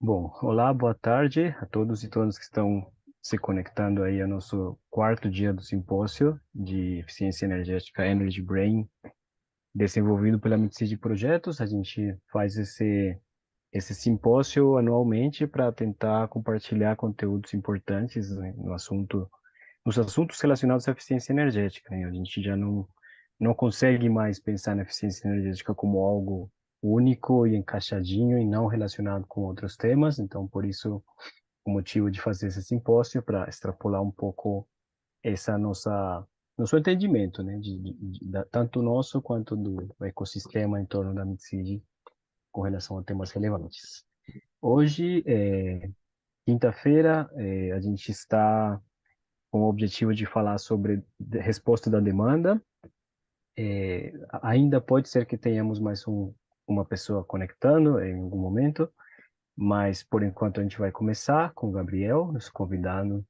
Bom, olá, boa tarde a todos e todas que estão se conectando aí ao nosso quarto dia do simpósio de Eficiência Energética Energy Brain, desenvolvido pela Mitsidi Projetos. A gente faz esse simpósio anualmente para tentar compartilhar conteúdos importantes, né, nos assuntos relacionados à eficiência energética, né? A gente já não consegue mais pensar na eficiência energética como algo único e encaixadinho e não relacionado com outros temas. Então, por isso, o motivo de fazer esse simpósio para extrapolar um pouco essa nosso entendimento, né, tanto nosso quanto do ecossistema em torno da Mitsigi com relação a temas relevantes. Hoje, quinta-feira, a gente está com o objetivo de falar sobre resposta da demanda. Ainda pode ser que tenhamos uma pessoa conectando em algum momento, mas por enquanto a gente vai começar com o Gabriel, nosso convidado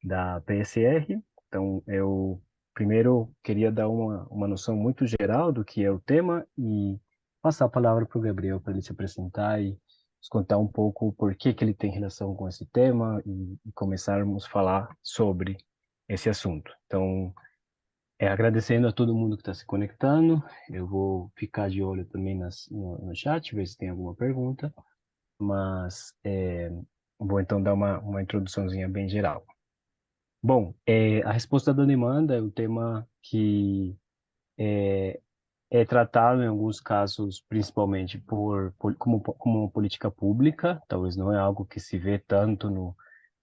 da PSR. Então, eu primeiro queria dar uma noção muito geral do que é o tema e passar a palavra para o Gabriel para ele se apresentar e nos contar um pouco por que ele tem relação com esse tema e começarmos a falar sobre esse assunto. Então, agradecendo a todo mundo que está se conectando, eu vou ficar de olho também no chat, ver se tem alguma pergunta, mas vou então dar uma introduçãozinha bem geral. Bom, a resposta da demanda é um tema que é tratado em alguns casos, principalmente como uma política pública, talvez não é algo que se vê tanto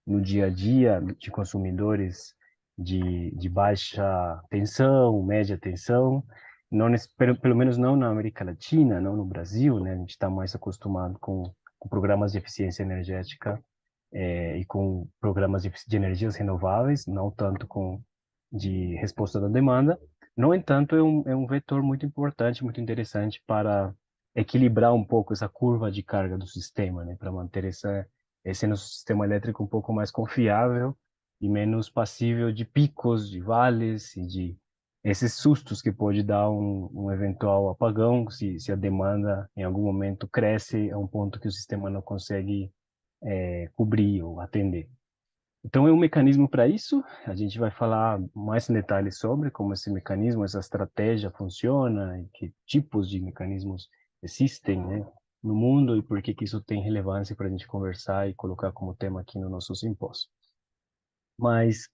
no dia a dia de consumidores de baixa tensão, média tensão, não, pelo menos não na América Latina, não no Brasil, né? A gente está mais acostumado com programas de eficiência energética e com programas de energias renováveis, não tanto com de resposta da demanda. No entanto, é um vetor muito importante, muito interessante para equilibrar um pouco essa curva de carga do sistema, né, para manter esse nosso sistema elétrico um pouco mais confiável e menos passível de picos, de vales e de esses sustos que pode dar um eventual apagão, se a demanda em algum momento cresce a um ponto que o sistema não consegue cobrir ou atender. Então, é um mecanismo para isso. A gente vai falar mais em detalhes sobre como esse mecanismo, essa estratégia funciona e que tipos de mecanismos existem, né, no mundo e por que que isso tem relevância para a gente conversar e colocar como tema aqui no nosso simpósio. Mas,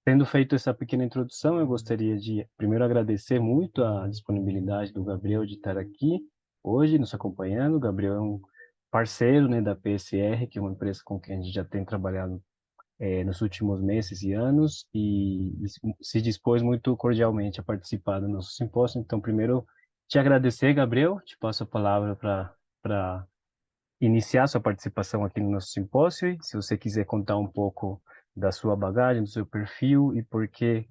tendo feito essa pequena introdução, eu gostaria de primeiro agradecer muito a disponibilidade do Gabriel de estar aqui hoje nos acompanhando. O Gabriel é um parceiro, né, da PSR, que é uma empresa com quem a gente já tem trabalhado nos últimos meses e anos e se dispôs muito cordialmente a participar do nosso simpósio. Então, primeiro, te agradecer, Gabriel, te passo a palavra para iniciar sua participação aqui no nosso simpósio. E se você quiser contar um pouco da sua bagagem, do seu perfil e por que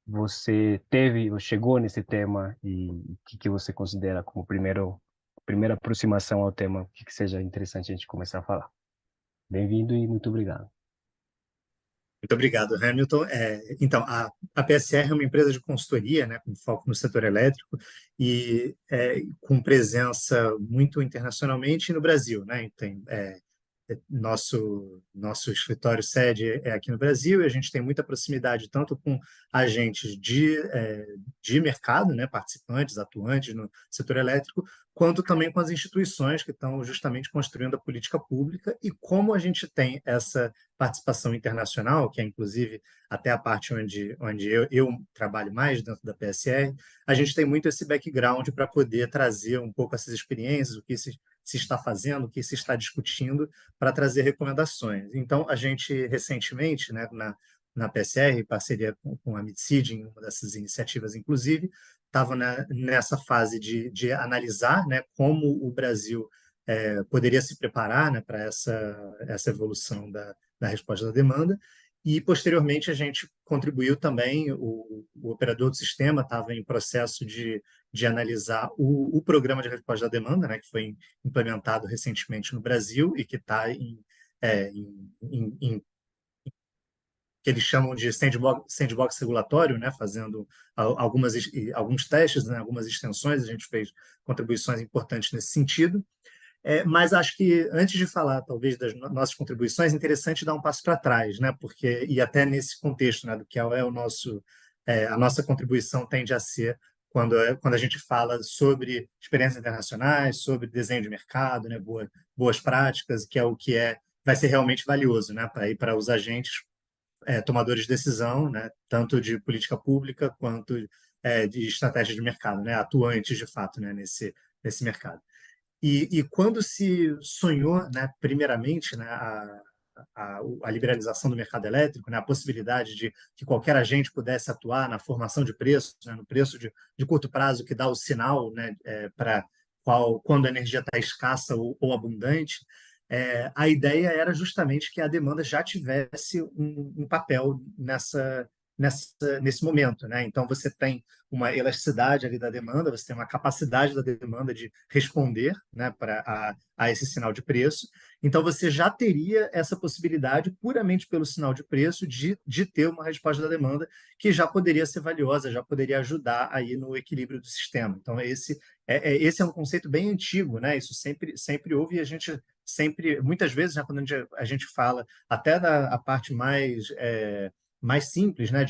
você teve ou chegou nesse tema e o que você considera como primeira aproximação ao tema, que seja interessante a gente começar a falar. Bem-vindo e muito obrigado. Muito obrigado, Hamilton. Então, a PSR é uma empresa de consultoria, né, com foco no setor elétrico e com presença muito internacionalmente e no Brasil, né? Tem, nosso escritório sede é aqui no Brasil e a gente tem muita proximidade tanto com agentes de mercado, né, participantes, atuantes no setor elétrico, quanto também com as instituições que estão justamente construindo a política pública e como a gente tem essa participação internacional, que é inclusive até a parte onde eu trabalho mais dentro da PSR, a gente tem muito esse background para poder trazer um pouco essas experiências, o que se está fazendo, o que se está discutindo, para trazer recomendações. Então, a gente recentemente, né, na PSR, em parceria com a Mitsidi, em uma dessas iniciativas, inclusive, estava nessa fase de analisar, né, como o Brasil poderia se preparar, né, para essa evolução da resposta da demanda. E, posteriormente, a gente contribuiu também, o operador do sistema estava em processo de analisar o programa de resposta da demanda, né, que foi implementado recentemente no Brasil e que está em que eles chamam de sandbox regulatório, né, fazendo alguns testes, né, algumas extensões, a gente fez contribuições importantes nesse sentido. Mas acho que, antes de falar, talvez, das nossas contribuições, é interessante dar um passo para trás, né? Porque, e até nesse contexto, né, do que é o nosso, a nossa contribuição tende a ser quando a gente fala sobre experiências internacionais, sobre desenho de mercado, né, boas práticas, que é o que vai ser realmente valioso, né, para os agentes tomadores de decisão, né, tanto de política pública quanto de estratégia de mercado, né, atuantes de fato, né, nesse mercado. E quando se sonhou, né, primeiramente, né, a liberalização do mercado elétrico, né, a possibilidade de que qualquer agente pudesse atuar na formação de preços, né, no preço de curto prazo que dá o sinal, né, para quando a energia está escassa ou abundante, a ideia era justamente que a demanda já tivesse um papel nesse momento, né? Então você tem uma elasticidade ali da demanda, você tem uma capacidade da demanda de responder, né, a esse sinal de preço. Então você já teria essa possibilidade, puramente pelo sinal de preço, de ter uma resposta da demanda que já poderia ser valiosa, já poderia ajudar aí no equilíbrio do sistema. Então esse é um conceito bem antigo, né? Isso sempre houve e a gente sempre, muitas vezes, né, quando a gente fala até da a parte mais simples, né,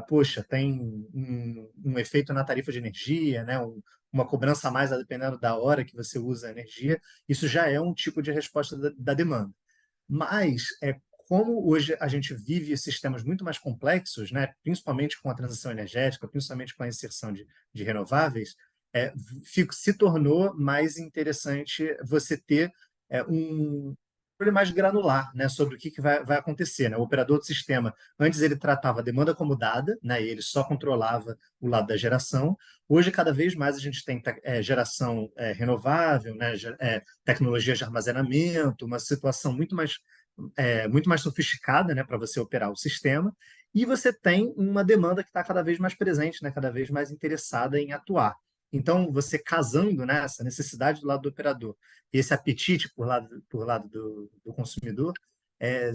poxa, tem um efeito na tarifa de energia, né, uma cobrança a mais dependendo da hora que você usa a energia, isso já é um tipo de resposta da demanda. Mas, como hoje a gente vive sistemas muito mais complexos, né, principalmente com a transição energética, principalmente com a inserção de renováveis, se tornou mais interessante você ter um controle mais granular, né, sobre o que vai acontecer, né? O operador do sistema, antes ele tratava a demanda como dada, né, e ele só controlava o lado da geração. Hoje, cada vez mais, a gente tem geração renovável, né, tecnologias de armazenamento, uma situação muito mais sofisticada, né, para você operar o sistema, e você tem uma demanda que está cada vez mais presente, né, cada vez mais interessada em atuar. Então, você casando, né, essa necessidade do lado do operador e esse apetite por lado do consumidor,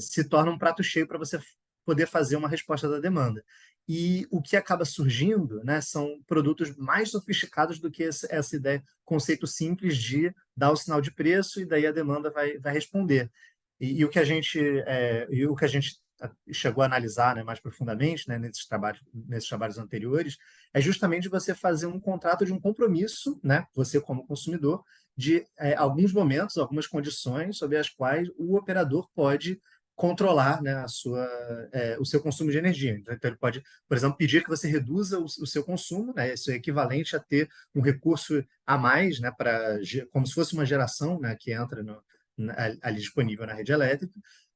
se torna um prato cheio para você poder fazer uma resposta da demanda. E o que acaba surgindo, né, são produtos mais sofisticados do que essa ideia, conceito simples de dar o sinal de preço e daí a demanda vai responder. E o que a gente chegou a analisar, né, mais profundamente, né, nesses trabalhos anteriores, é justamente você fazer um contrato de um compromisso, né, você como consumidor, de alguns momentos, algumas condições sobre as quais o operador pode controlar, né, o seu consumo de energia. Então, ele pode, por exemplo, pedir que você reduza o seu consumo, né, isso é equivalente a ter um recurso a mais, né, como se fosse uma geração, né, que entra ali disponível na rede elétrica,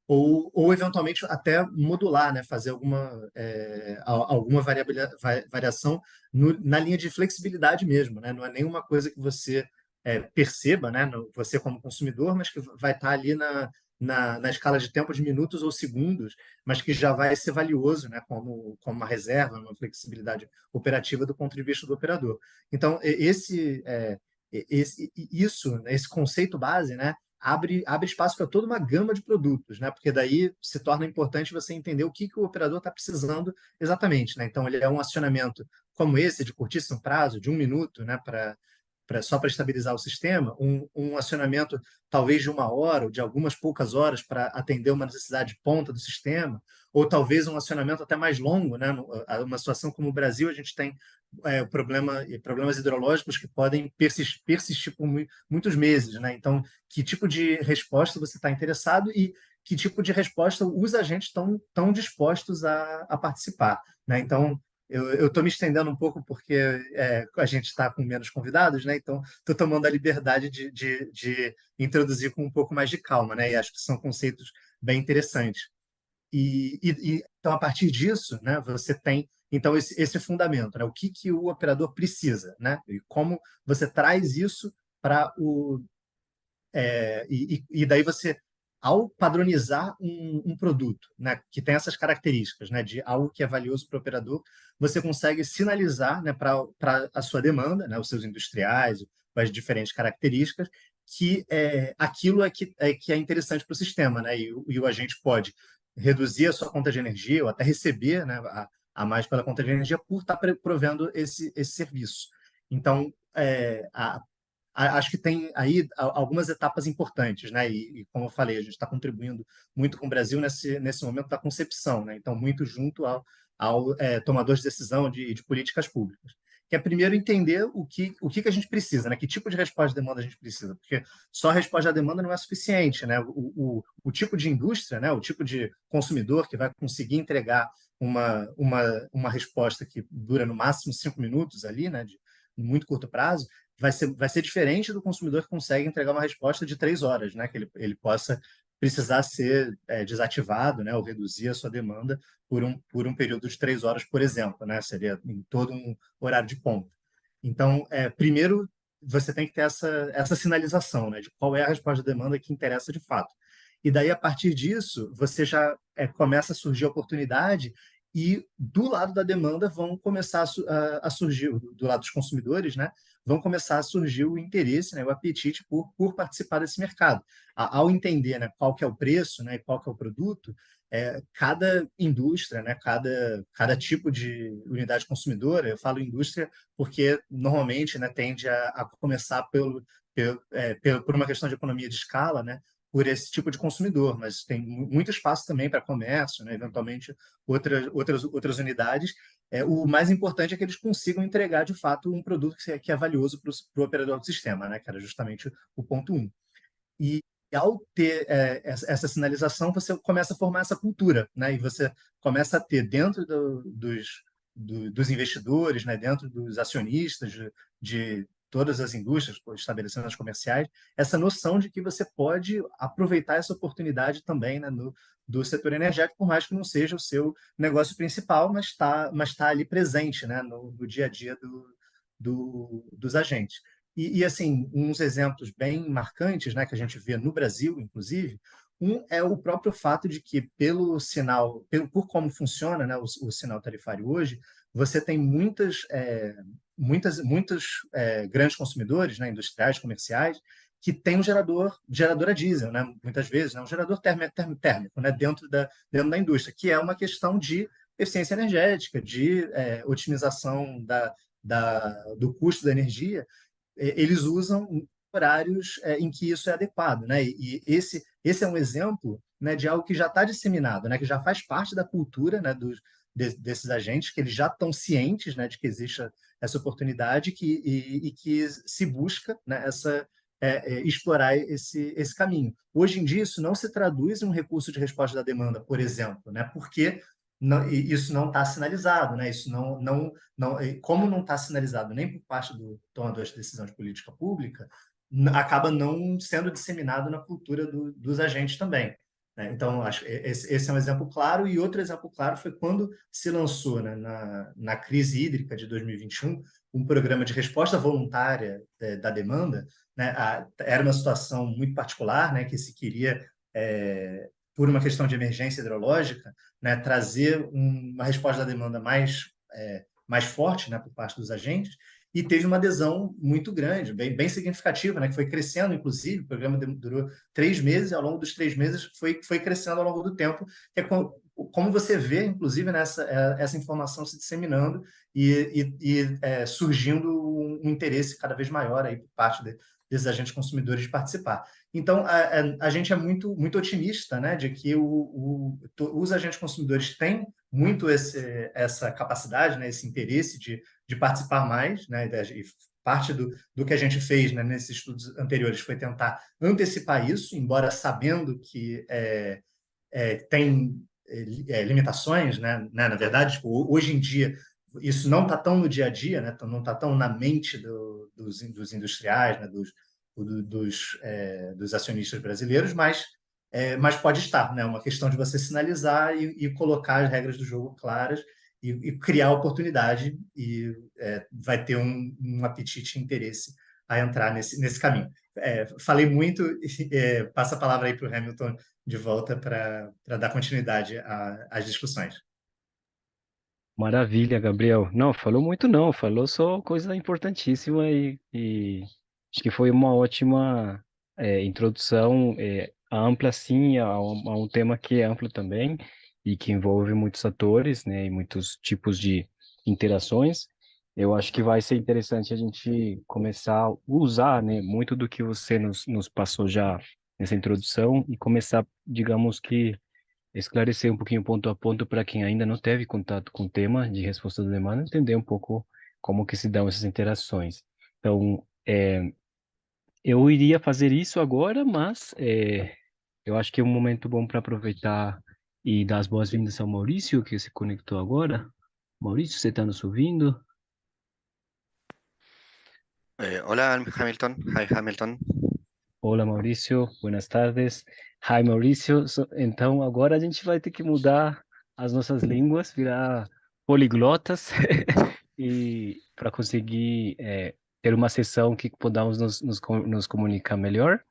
ou eventualmente até modular, né, fazer alguma variação na linha de flexibilidade mesmo, né? Não é nenhuma coisa que você perceba, né, você como consumidor, mas que vai estar ali na escala de tempo de minutos ou segundos, mas que já vai ser valioso, né, como uma reserva, uma flexibilidade operativa do ponto de vista do operador. Então, esse conceito base, né, abre espaço para toda uma gama de produtos, né? Porque daí se torna importante você entender o que o operador está precisando exatamente, né? Então, ele é um acionamento como esse, de curtíssimo prazo, de 1 minuto, né? Só para estabilizar o sistema, um acionamento talvez de 1 hora ou de algumas poucas horas para atender uma necessidade de ponta do sistema, ou talvez um acionamento até mais longo, né? Uma situação como o Brasil, a gente tem problemas hidrológicos que podem persistir por muitos meses, né? Então, que tipo de resposta você está interessado e que tipo de resposta os agentes estão dispostos a participar, né? Então, eu estou me estendendo um pouco porque a gente está com menos convidados, né? Então, estou tomando a liberdade de introduzir com um pouco mais de calma, né? E acho que são conceitos bem interessantes. Então, a partir disso, né, você tem então esse fundamento, né? O que o operador precisa, né? E como você traz isso para e daí você, ao padronizar um produto, né, que tem essas características, né, de algo que é valioso para o operador, você consegue sinalizar, né, para a sua demanda, né, os seus industriais, as diferentes características, que aquilo que é interessante para o sistema, né, e o agente pode reduzir a sua conta de energia ou até receber, né, a mais pela conta de energia por estar provendo esse serviço. Então, acho que tem aí algumas etapas importantes, né? E como eu falei, a gente está contribuindo muito com o Brasil nesse momento da concepção, né? Então, muito junto ao tomador de decisão de políticas públicas. Que é primeiro entender o que a gente precisa, né? Que tipo de resposta de demanda a gente precisa, porque só a resposta à demanda não é suficiente, né? O tipo de indústria, né? O tipo de consumidor que vai conseguir entregar uma resposta que dura no máximo 5 minutos ali, né? De muito curto prazo, vai ser diferente do consumidor que consegue entregar uma resposta de 3 horas, né? Que ele possa precisar ser desativado, né? Ou reduzir a sua demanda por um período de 3 horas, por exemplo, né? Seria em todo um horário de ponta. Então, primeiro, você tem que ter essa sinalização, né? De qual é a resposta da demanda que interessa de fato. E daí, a partir disso, você já começa a surgir a oportunidade e do lado da demanda vão começar a surgir, do lado dos consumidores, né? Vão começar a surgir o interesse, né? O apetite por participar desse mercado. Ao entender, né? Qual que é o preço, né? E qual que é o produto, cada indústria, né? Cada tipo de unidade consumidora, eu falo indústria porque normalmente, né? Tende a começar por uma questão de economia de escala, né? Por esse tipo de consumidor, mas tem muito espaço também para comércio, né? Eventualmente outras unidades. O mais importante é que eles consigam entregar, de fato, um produto que é valioso para o operador do sistema, né? Que era justamente o ponto um. E ao ter essa sinalização, você começa a formar essa cultura, né? E você começa a ter dentro dos investidores, né? Dentro dos acionistas de todas as indústrias, estabelecimentos comerciais, essa noção de que você pode aproveitar essa oportunidade também, né? Do setor energético, por mais que não seja o seu negócio principal, mas tá ali presente, né? No dia a dia dos agentes. Assim, uns exemplos bem marcantes, né, que a gente vê no Brasil, inclusive, um é o próprio fato de que, pelo sinal, por como funciona, né, o sinal tarifário hoje, você tem muitos grandes consumidores, né, industriais, comerciais, que têm um gerador a diesel, né, muitas vezes, né, um gerador térmico, né, dentro da indústria, que é uma questão de eficiência energética, de otimização do custo da energia. Eles usam horários em que isso é adequado, né? E esse é um exemplo, né, de algo que já está disseminado, né, que já faz parte da cultura, né, desses agentes, que eles já estão cientes, né, de que existe essa oportunidade e que se busca, né, explorar esse caminho. Hoje em dia, isso não se traduz em um recurso de resposta da demanda, por exemplo, né, porque isso não está sinalizado, né? Isso não, como não está sinalizado nem por parte do tomador de decisão de política pública, acaba não sendo disseminado na cultura dos agentes também, né? Então, acho que esse é um exemplo claro, e outro exemplo claro foi quando se lançou, né, na crise hídrica de 2021, um programa de resposta voluntária da demanda, né? Era uma situação muito particular, né, que se queria, por uma questão de emergência hidrológica, né, trazer uma resposta da demanda mais forte, né, por parte dos agentes, e teve uma adesão muito grande, bem significativa, né, que foi crescendo, inclusive. O programa durou 3 meses, e ao longo dos 3 meses foi crescendo ao longo do tempo, que é como você vê, inclusive, nessa essa informação se disseminando e surgindo um interesse cada vez maior aí por parte desses agentes consumidores de participar. Então, a gente é muito, muito otimista, né, de que os agentes consumidores têm muito essa capacidade, né, esse interesse de participar mais, né, e parte do que a gente fez, né, nesses estudos anteriores foi tentar antecipar isso, embora sabendo que tem limitações, né, na verdade, tipo, hoje em dia isso não está tão no dia a dia, né, não está tão na mente dos industriais, né, dos acionistas brasileiros, mas pode estar, né? Uma questão de você sinalizar e colocar as regras do jogo claras e criar oportunidade, e vai ter um apetite e interesse a entrar nesse caminho. Falei muito, passa a palavra aí para o Hamilton de volta para dar continuidade às discussões. Maravilha, Gabriel. Não, falou muito não, falou só coisa importantíssima e acho que foi uma ótima introdução, ampla sim, a um tema que é amplo também e que envolve muitos atores, né, e muitos tipos de interações. Eu acho que vai ser interessante a gente começar a usar, né, muito do que você nos passou já nessa introdução e começar, digamos que, esclarecer um pouquinho ponto a ponto para quem ainda não teve contato com o tema de resposta da demanda, entender um pouco como que se dão essas interações. Então, eu iria fazer isso agora, mas eu acho que é um momento bom para aproveitar e dar as boas-vindas ao Maurício, que se conectou agora. Maurício, você está nos ouvindo? Hola Hamilton, hi Hamilton. Olá, Maurício, buenas tardes. Hi, Maurício. Então, agora a gente vai ter que mudar as nossas línguas, virar poliglotas, e para conseguir ter uma sessão que podamos nos comunicar melhor.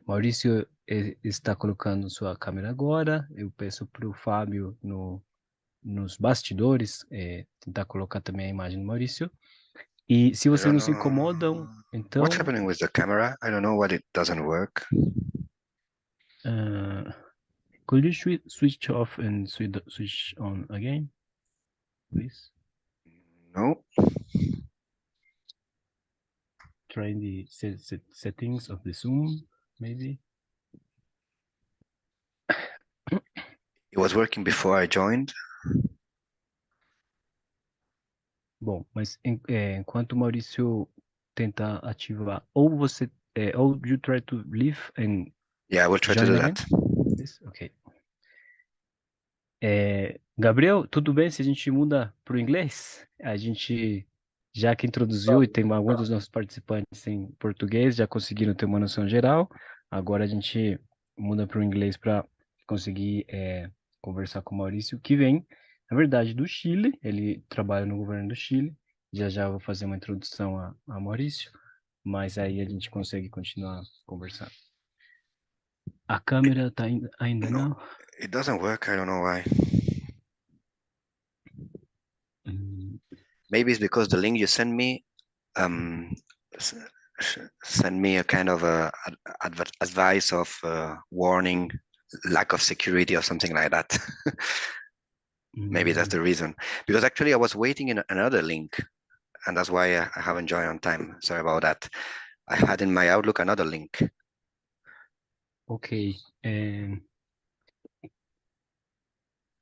Maurício está colocando sua câmera agora. Eu peço para o Fábio nos bastidores tentar colocar também a imagem do Maurício. E se I vocês don't não se know incomodam, what's então, happening with the camera. I don't know what it doesn't work. uh, could you switch off and switch on again, please? No, Try the settings of the Zoom, maybe. it was working before I joined. Bom, mas enquanto o Maurício tenta ativar, ou you try to leave and Yeah, I will try to join do again, that. please? Okay. Gabriel, tudo bem se a gente muda para o inglês? A gente, já que introduziu e tem alguns dos nossos participantes em português, já conseguiram ter uma noção geral. Agora a gente muda para o inglês para conseguir conversar com o Maurício, que vem, na verdade, do Chile. Ele trabalha no governo do Chile. Já já eu vou fazer uma introdução a Maurício, mas aí a gente consegue continuar conversando. A câmera está ainda No, não? it doesn't work. I don't know why. Hum. Maybe it's because the link you send me s- send me a kind of a advice of warning, lack of security or something like that. Maybe that's the reason. Because actually I was waiting in another link, and that's why I haven't joined on time. Sorry about that. I had in my Outlook another link. Okay.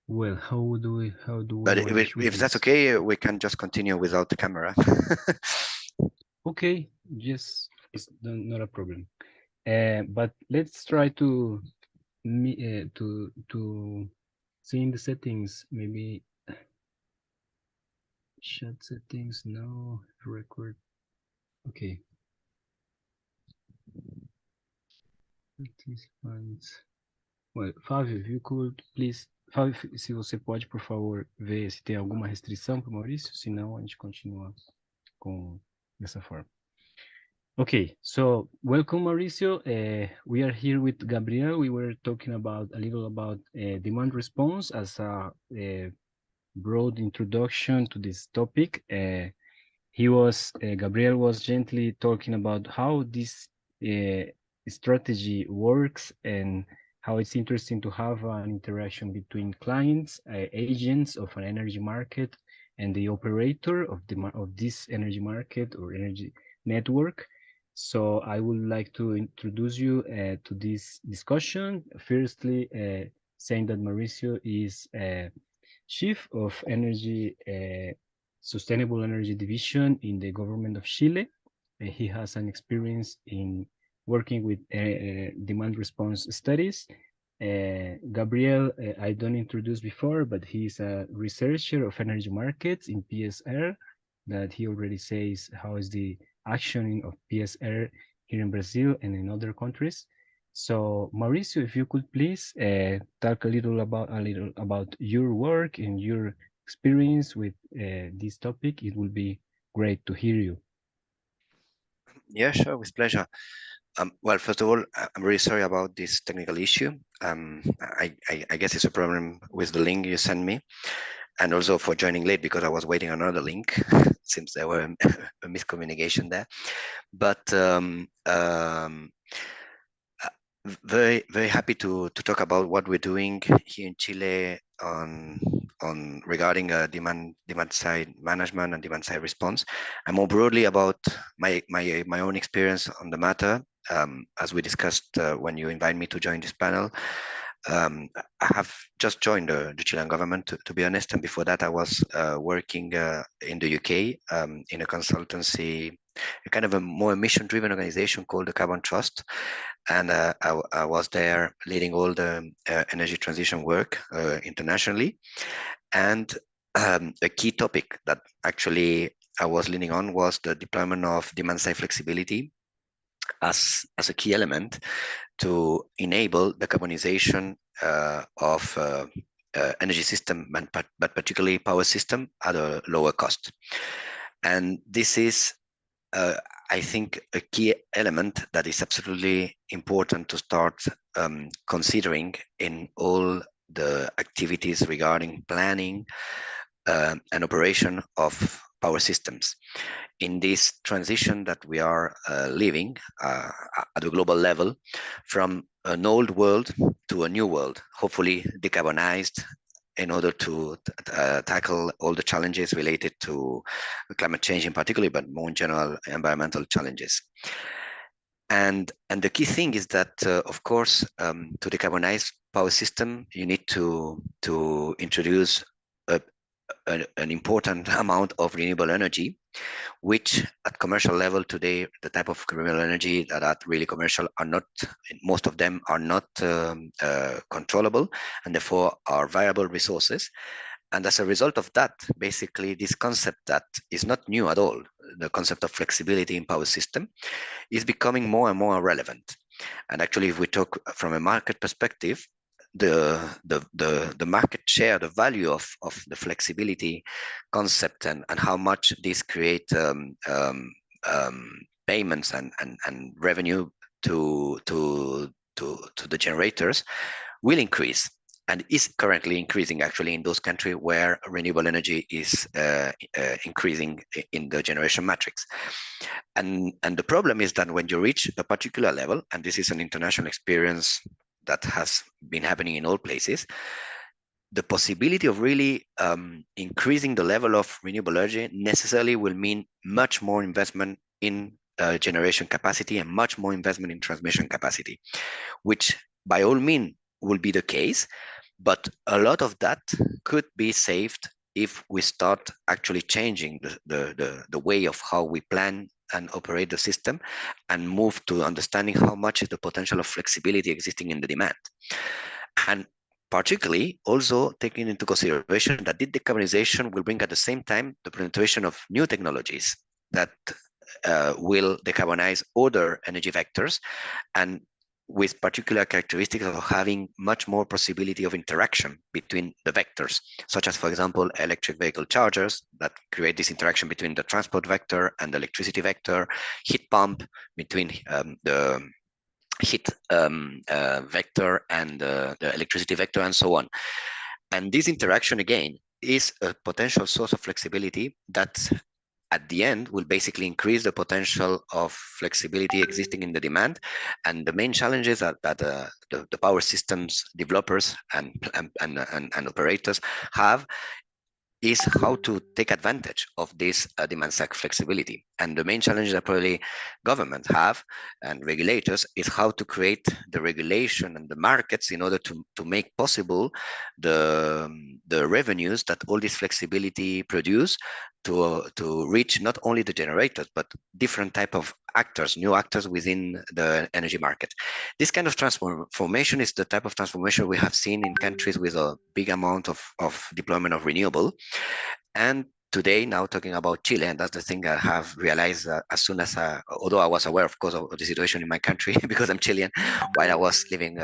Well, how do we But manage with if that's this? okay, we can just continue without the camera. Okay, yes, it's not a problem. But let's try to see in the settings, maybe chat settings, no, record. Okay. Participants. Well, Fábio, if you could please, Fábio, se você pode, por favor, ver se tem alguma restrição para o Maurício, senão a gente continua com dessa forma. Okay, so welcome, Mauricio. We are here with Gabriel. We were talking about a little about demand response as a broad introduction to this topic. Gabriel was gently talking about how this strategy works and how it's interesting to have an interaction between clients, agents of an energy market, and the operator of this energy market or energy network. So I would like to introduce you to this discussion. Firstly, saying that Mauricio is Chief of Energy Sustainable Energy Division in the government of Chile. He has an experience in working with demand response studies. Gabriel, I don't introduce before, but he's a researcher of energy markets in PSR, that he already says how is the actioning of PSR here in Brazil and in other countries. So Mauricio, if you could please talk a little about your work and your experience with this topic, it would be great to hear you. Yeah, sure, with pleasure. Well, first of all, I'm really sorry about this technical issue. I guess it's a problem with the link you sent me, and also for joining late because I was waiting on another link. Seems there were a miscommunication there. But very, very happy to talk about what we're doing here in Chile on regarding demand side management and demand side response, and more broadly about my own experience on the matter. As we discussed when you invited me to join this panel, I have just joined the Chilean government, to be honest, and before that I was working in the UK in a consultancy, a kind of a more mission-driven organization called the Carbon Trust, and I was there leading all the energy transition work internationally. And a key topic that actually I was leaning on was the deployment of demand-side flexibility as a key element to enable decarbonization of energy system, but particularly power system at a lower cost. And this is, I think, a key element that is absolutely important to start considering in all the activities regarding planning and operation of power systems. In this transition that we are living at a global level, from an old world to a new world, hopefully decarbonized, in order to tackle all the challenges related to climate change in particular, but more in general environmental challenges. And the key thing is that, of course, to decarbonize power system, you need to introduce an important amount of renewable energy, which at commercial level today, the type of renewable energy that are really commercial are not, most of them are not controllable, and therefore are variable resources. And as a result of that, basically this concept that is not new at all, the concept of flexibility in power system, is becoming more and more relevant. And actually, if we talk from a market perspective, the market share, the value of the flexibility concept, and how much this create payments and revenue to the generators will increase, and is currently increasing actually in those countries where renewable energy is increasing in the generation matrix. And the problem is that when you reach a particular level, and this is an international experience that has been happening in all places, the possibility of really increasing the level of renewable energy necessarily will mean much more investment in generation capacity and much more investment in transmission capacity, which by all means will be the case, but a lot of that could be saved if we start actually changing the way of how we plan and operate the system, and move to understanding how much is the potential of flexibility existing in the demand. And particularly also taking into consideration that the decarbonization will bring at the same time the penetration of new technologies that will decarbonize other energy vectors, and with particular characteristics of having much more possibility of interaction between the vectors, such as, for example, electric vehicle chargers that create this interaction between the transport vector and the electricity vector, heat pump between the heat vector and the electricity vector, and so on. And this interaction, again, is a potential source of flexibility that at the end will basically increase the potential of flexibility existing in the demand. And the main challenges that the power systems developers and operators have is how to take advantage of this demand-side flexibility. And the main challenge that probably governments have and regulators is how to create the regulation and the markets in order to make possible the revenues that all this flexibility produce to reach not only the generators, but different type of actors, new actors within the energy market. This kind of transformation is the type of transformation we have seen in countries with a big amount of deployment of renewable. And today, now talking about Chile, and that's the thing I have realized as soon as, although I was aware, of course, of the situation in my country because I'm Chilean, while I was living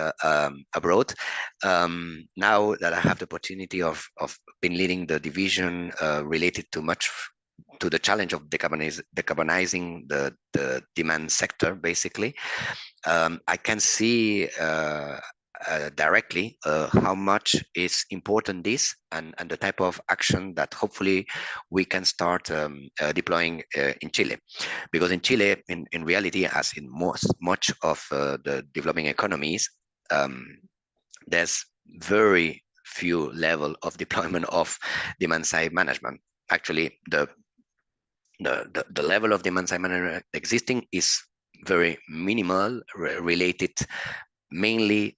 abroad. Now that I have the opportunity of being leading the division related to the challenge of decarbonizing the demand sector, basically, I can see directly how much is important this and the type of action that hopefully we can start deploying in Chile. Because in Chile, in reality, as in much of the developing economies, there's very few level of deployment of demand side management. Actually, the level of demand side management existing is very minimal, related mainly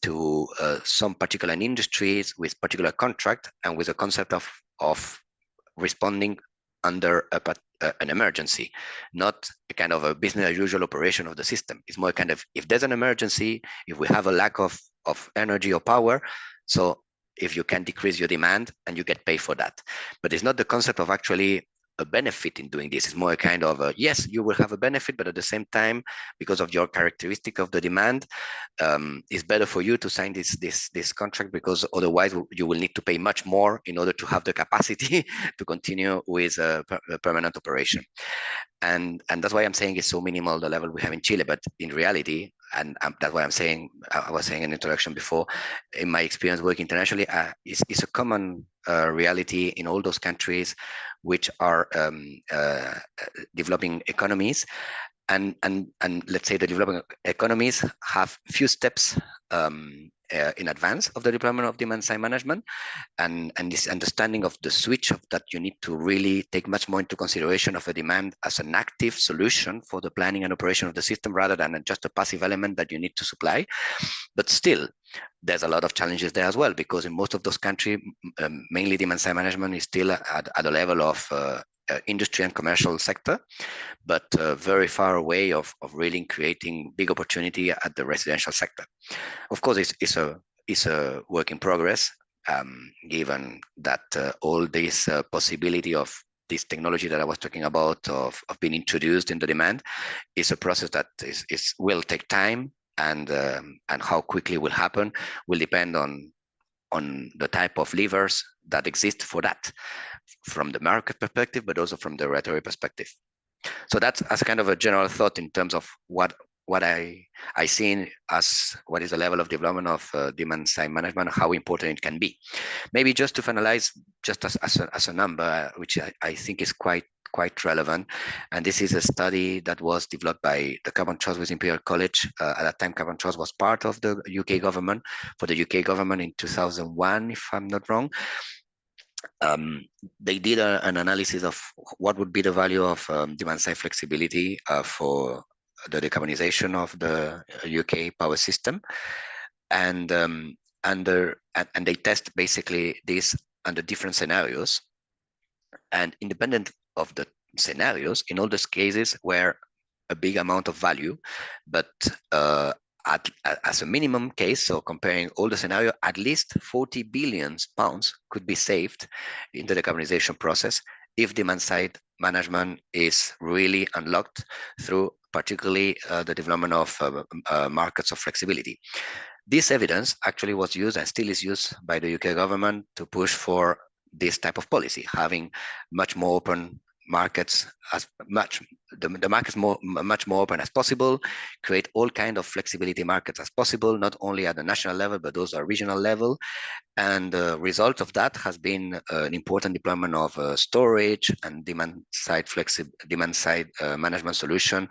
to some particular industries with particular contract and with a concept of responding under an emergency, not a kind of a business as usual operation of the system. It's more kind of, if there's an emergency, if we have a lack of energy or power, so if you can decrease your demand and you get paid for that. But it's not the concept of actually a benefit in doing this. It's more a kind of a, yes, you will have a benefit, but at the same time, because of your characteristic of the demand, it's better for you to sign this contract, because otherwise you will need to pay much more in order to have the capacity to continue with a permanent operation. And that's why I'm saying it's so minimal, the level we have in Chile. But in reality, and that's why I'm saying, I was saying in introduction before, in my experience working internationally, it's a common reality in all those countries which are developing economies. And let's say the developing economies have few steps in advance of the deployment of demand side management, and this understanding of the switch of that you need to really take much more into consideration of a demand as an active solution for the planning and operation of the system, rather than just a passive element that you need to supply. But still, there's a lot of challenges there as well, because in most of those countries, mainly demand side management is still at a level of industry and commercial sector, but very far away of really creating big opportunity at the residential sector. Of course, it's a work in progress, given that all this possibility of this technology that I was talking about of being introduced in the demand is a process that will take time, and how quickly it will happen will depend on the type of levers that exist for that, from the market perspective, but also from the regulatory perspective. So that's as kind of a general thought in terms of what I see as what is the level of development of demand side management, how important it can be. Maybe just to finalize, just as a number, which I think is quite relevant, and this is a study that was developed by the Carbon Trust with Imperial College. At that time, Carbon Trust was part of the UK government, for the UK government in 2001, if I'm not wrong. They did an analysis of what would be the value of demand side flexibility for the decarbonization of the UK power system, and they test basically this under different scenarios, and independent of the scenarios, in all those cases were a big amount of value, but as a minimum case, so comparing all the scenario, at least 40 billion pounds could be saved in the decarbonization process if demand side management is really unlocked through particularly the development of markets of flexibility. This evidence actually was used and still is used by the UK government to push for this type of policy, having much more open markets, the markets much more open as possible, create all kind of flexibility markets as possible, not only at the national level, but also at regional level. And the result of that has been an important deployment of storage and demand side management solution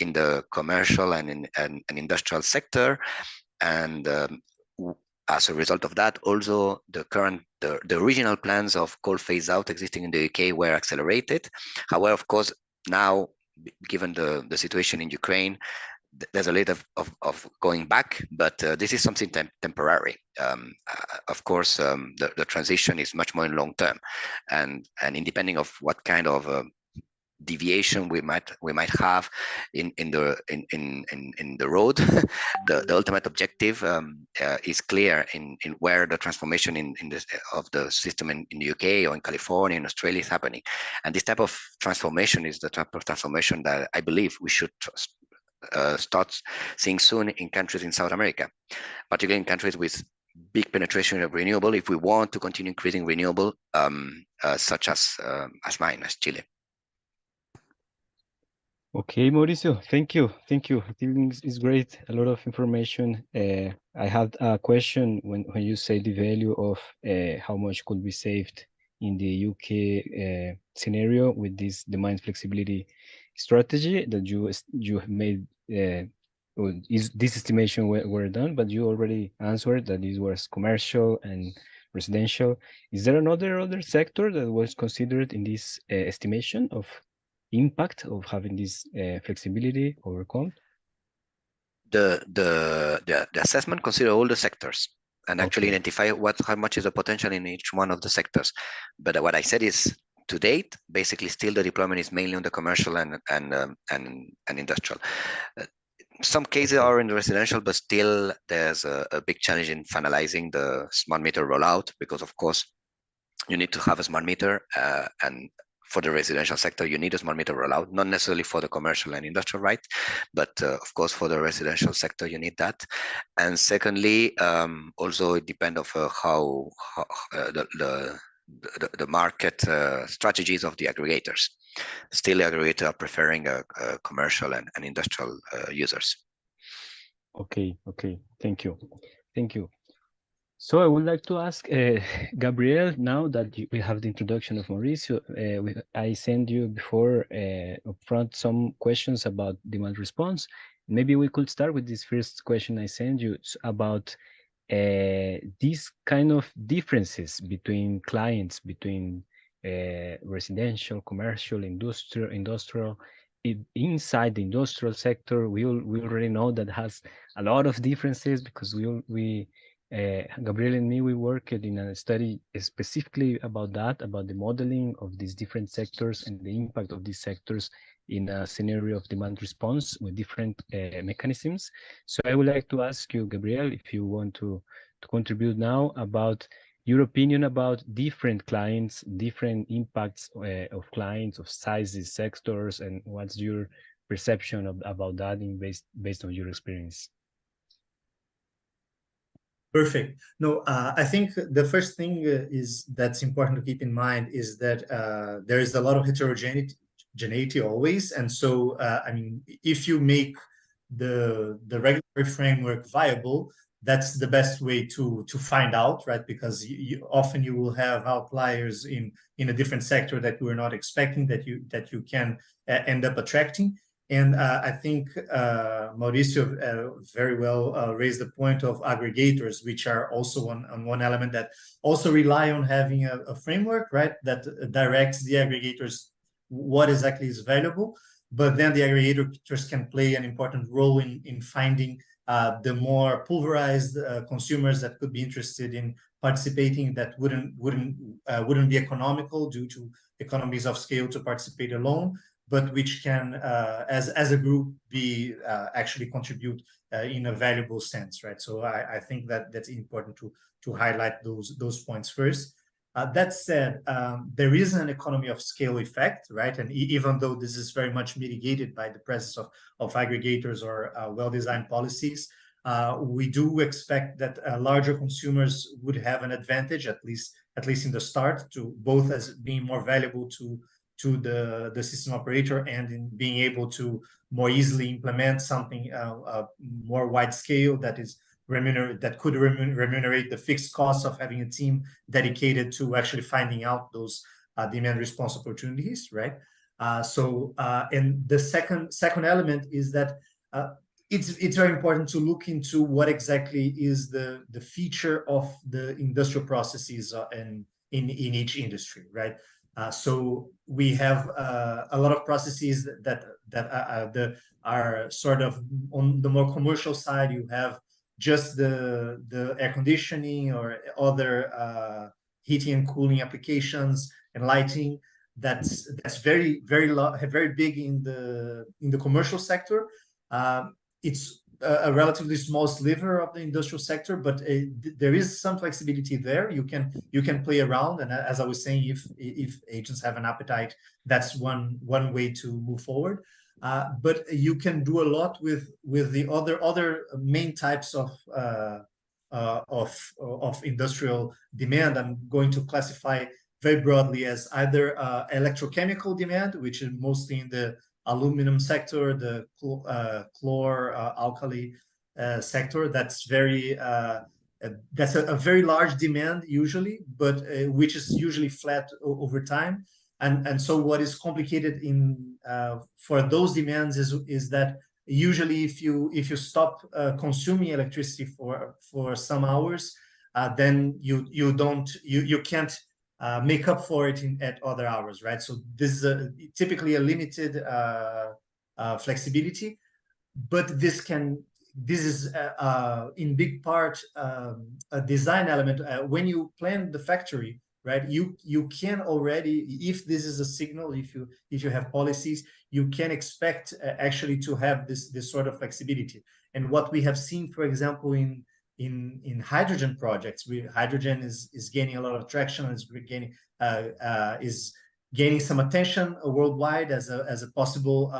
in the commercial and industrial sector. And as a result of that, also the original plans of coal phase out existing in the UK were accelerated. However, of course, now, given the situation in Ukraine, there's a little of going back, but this is something temporary. Of course, the transition is much more in long term, and independing of what kind of deviation we might have in the road, the ultimate objective is clear in where the transformation of the system in the UK or in California, in Australia is happening. And this type of transformation is the type of transformation that I believe we should start seeing soon in countries in South America, particularly in countries with big penetration of renewable, if we want to continue increasing renewable, such as mine, as Chile. Okay, Mauricio, thank you. Thank you. I think it's great. A lot of information. I had a question when you say the value of how much could be saved in the UK scenario with this demand flexibility strategy that you have made. This estimation were done, but you already answered that this was commercial and residential. Is there other sector that was considered in this estimation of impact of having this flexibility overcome? The assessment consider all the sectors and actually Okay. identify how much is the potential in each one of the sectors. But what I said is, to date, basically still the deployment is mainly on the commercial and industrial. Some cases Okay. are in the residential, but still there's a big challenge in finalizing the smart meter rollout, because of course you need to have a smart meter, and for the residential sector, you need a smart meter rollout, not necessarily for the commercial and industrial, right? But of course, for the residential sector, you need that. And secondly, also it depends of how the market strategies of the aggregators. Still, the aggregators are preferring commercial and industrial users. Okay. Okay. Thank you. Thank you. So I would like to ask Gabriel, now that we have the introduction of Mauricio, I sent you before upfront some questions about demand response. Maybe we could start with this first question I sent you about these kind of differences between clients, between residential, commercial, industrial. Inside the industrial sector, we already know that has a lot of differences because we Gabriel and me, we worked in a study specifically about that, about the modeling of these different sectors and the impact of these sectors in a scenario of demand response with different mechanisms. So I would like to ask you, Gabriel, if you want to contribute now about your opinion about different clients, different impacts of clients, of sizes, sectors, and what's your perception about that based on your experience. Perfect. No, I think the first thing is that's important to keep in mind is that there is a lot of heterogeneity always, and so I mean, if you make the regulatory framework viable, that's the best way to find out, right? Because often you will have outliers in a different sector that you were not expecting that you can end up attracting. And I think Mauricio very well raised the point of aggregators, which are also on one element that also rely on having a framework, right, that directs the aggregators what exactly is valuable. But then the aggregators can play an important role in finding the more pulverized consumers that could be interested in participating that wouldn't be economical due to economies of scale to participate alone, but which can, as a group, be actually contribute in a valuable sense, right? So I think that that's important to highlight those points first. That said, there is an economy of scale effect, right? And even though this is very much mitigated by the presence of aggregators or well-designed policies, we do expect that larger consumers would have an advantage, at least in the start, to both as being more valuable to the system operator and in being able to more easily implement something more wide scale that is could remunerate the fixed costs of having a team dedicated to actually finding out those demand response opportunities, right? And the second element is that it's very important to look into what exactly is the feature of the industrial processes in each industry, right? So we have a lot of processes that are sort of on the more commercial side. You have just the air conditioning or other heating and cooling applications and lighting. That's very big in the commercial sector. It's a relatively small sliver of the industrial sector, but there is some flexibility there. You can play around, and as I was saying, if agents have an appetite, that's one way to move forward. But you can do a lot with the other main types of industrial demand. I'm going to classify very broadly as either electrochemical demand, which is mostly in the aluminum sector, the chlor-alkali sector. That's that's a very large demand usually, but which is usually flat over time. And so what is complicated in for those demands is that usually if you stop consuming electricity for some hours, then you can't make up for it at other hours, right? So this is typically a limited flexibility, but this is in big part a design element. When you plan the factory, right, you can already, if this is a signal, if you have policies, you can expect actually to have this sort of flexibility. And what we have seen, for example, in hydrogen projects, hydrogen is gaining a lot of traction, is gaining some attention worldwide as a possible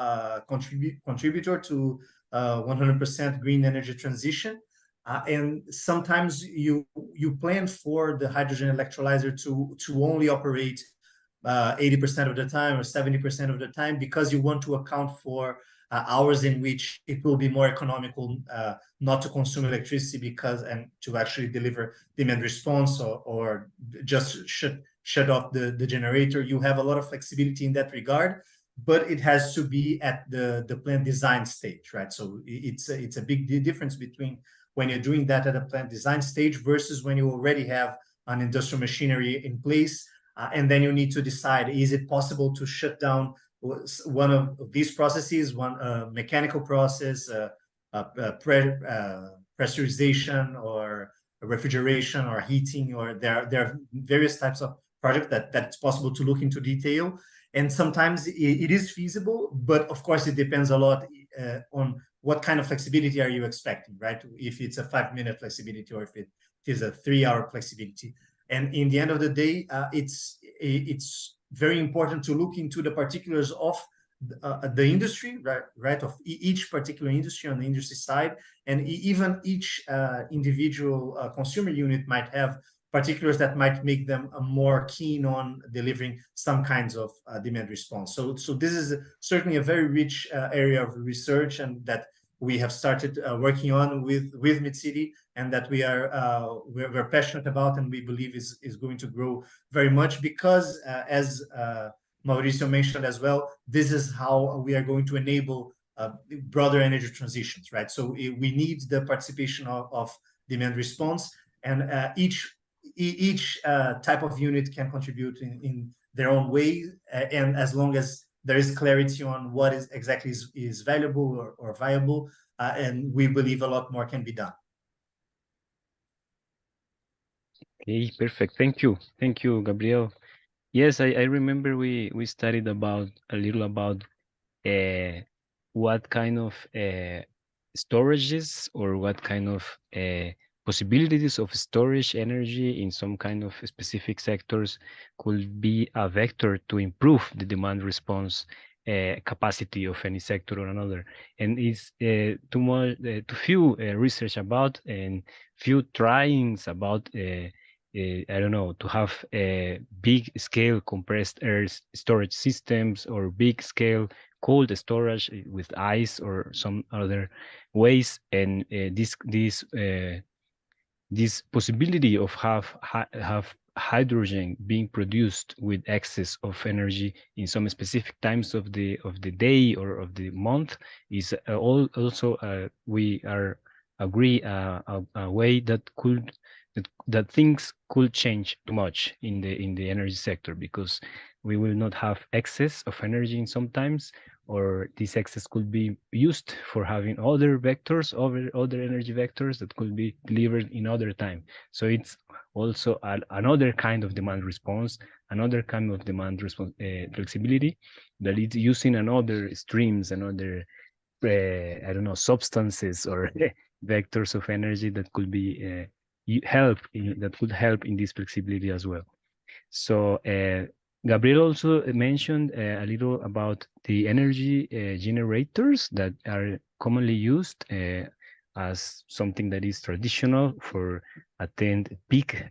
contributor to 100% green energy transition. And sometimes you plan for the hydrogen electrolyzer to only operate 80% of the time or 70% of the time, because you want to account for hours in which it will be more economical not to consume electricity and to actually deliver demand response or just shut off the generator. You have a lot of flexibility in that regard, but it has to be at the plant design stage, right? So it's a big difference between when you're doing that at a plant design stage versus when you already have an industrial machinery in place, and then you need to decide, is it possible to shut down one of these processes, one mechanical process, pressurization or refrigeration or heating, or there are various types of projects that's possible to look into detail. And sometimes it is feasible, but of course it depends a lot on what kind of flexibility are you expecting, right? If it's a 5-minute flexibility or if it is a 3-hour flexibility. And in the end of the day, it's very important to look into the particulars of the industry, right? Of each particular industry on the industry side, and even each individual consumer unit might have particulars that might make them more keen on delivering some kinds of demand response. So this is certainly a very rich area of research, and that we have started working on with Mitsidi, and that we're passionate about, and we believe is going to grow very much, because as Mauricio mentioned as well, this is how we are going to enable broader energy transitions, right? So we need the participation of demand response, and each type of unit can contribute in their own way, and as long as there is clarity on what is exactly is valuable or viable, and we believe a lot more can be done. Okay, perfect. Thank you, Gabriel. Yes, I remember we studied a little about what kind of storages or what kind of possibilities of storage energy in some kind of specific sectors could be a vector to improve the demand response capacity of any sector or another. And it's too few research about, and few tryings about I don't know, to have big scale compressed air storage systems or big scale cold storage with ice or some other ways. And this possibility of have hydrogen being produced with excess of energy in some specific times of the day or of the month is also we are agree a way that could that things could change too much in the energy sector, because we will not have excess of energy in some times, or this excess could be used for having other vectors, other energy vectors that could be delivered in other time. So it's also another kind of demand response, another kind of demand response flexibility that is using another streams, another I don't know, substances or vectors of energy that could be that could help in this flexibility as well. So Gabriel also mentioned a little about the energy generators that are commonly used as something that is traditional for attend peak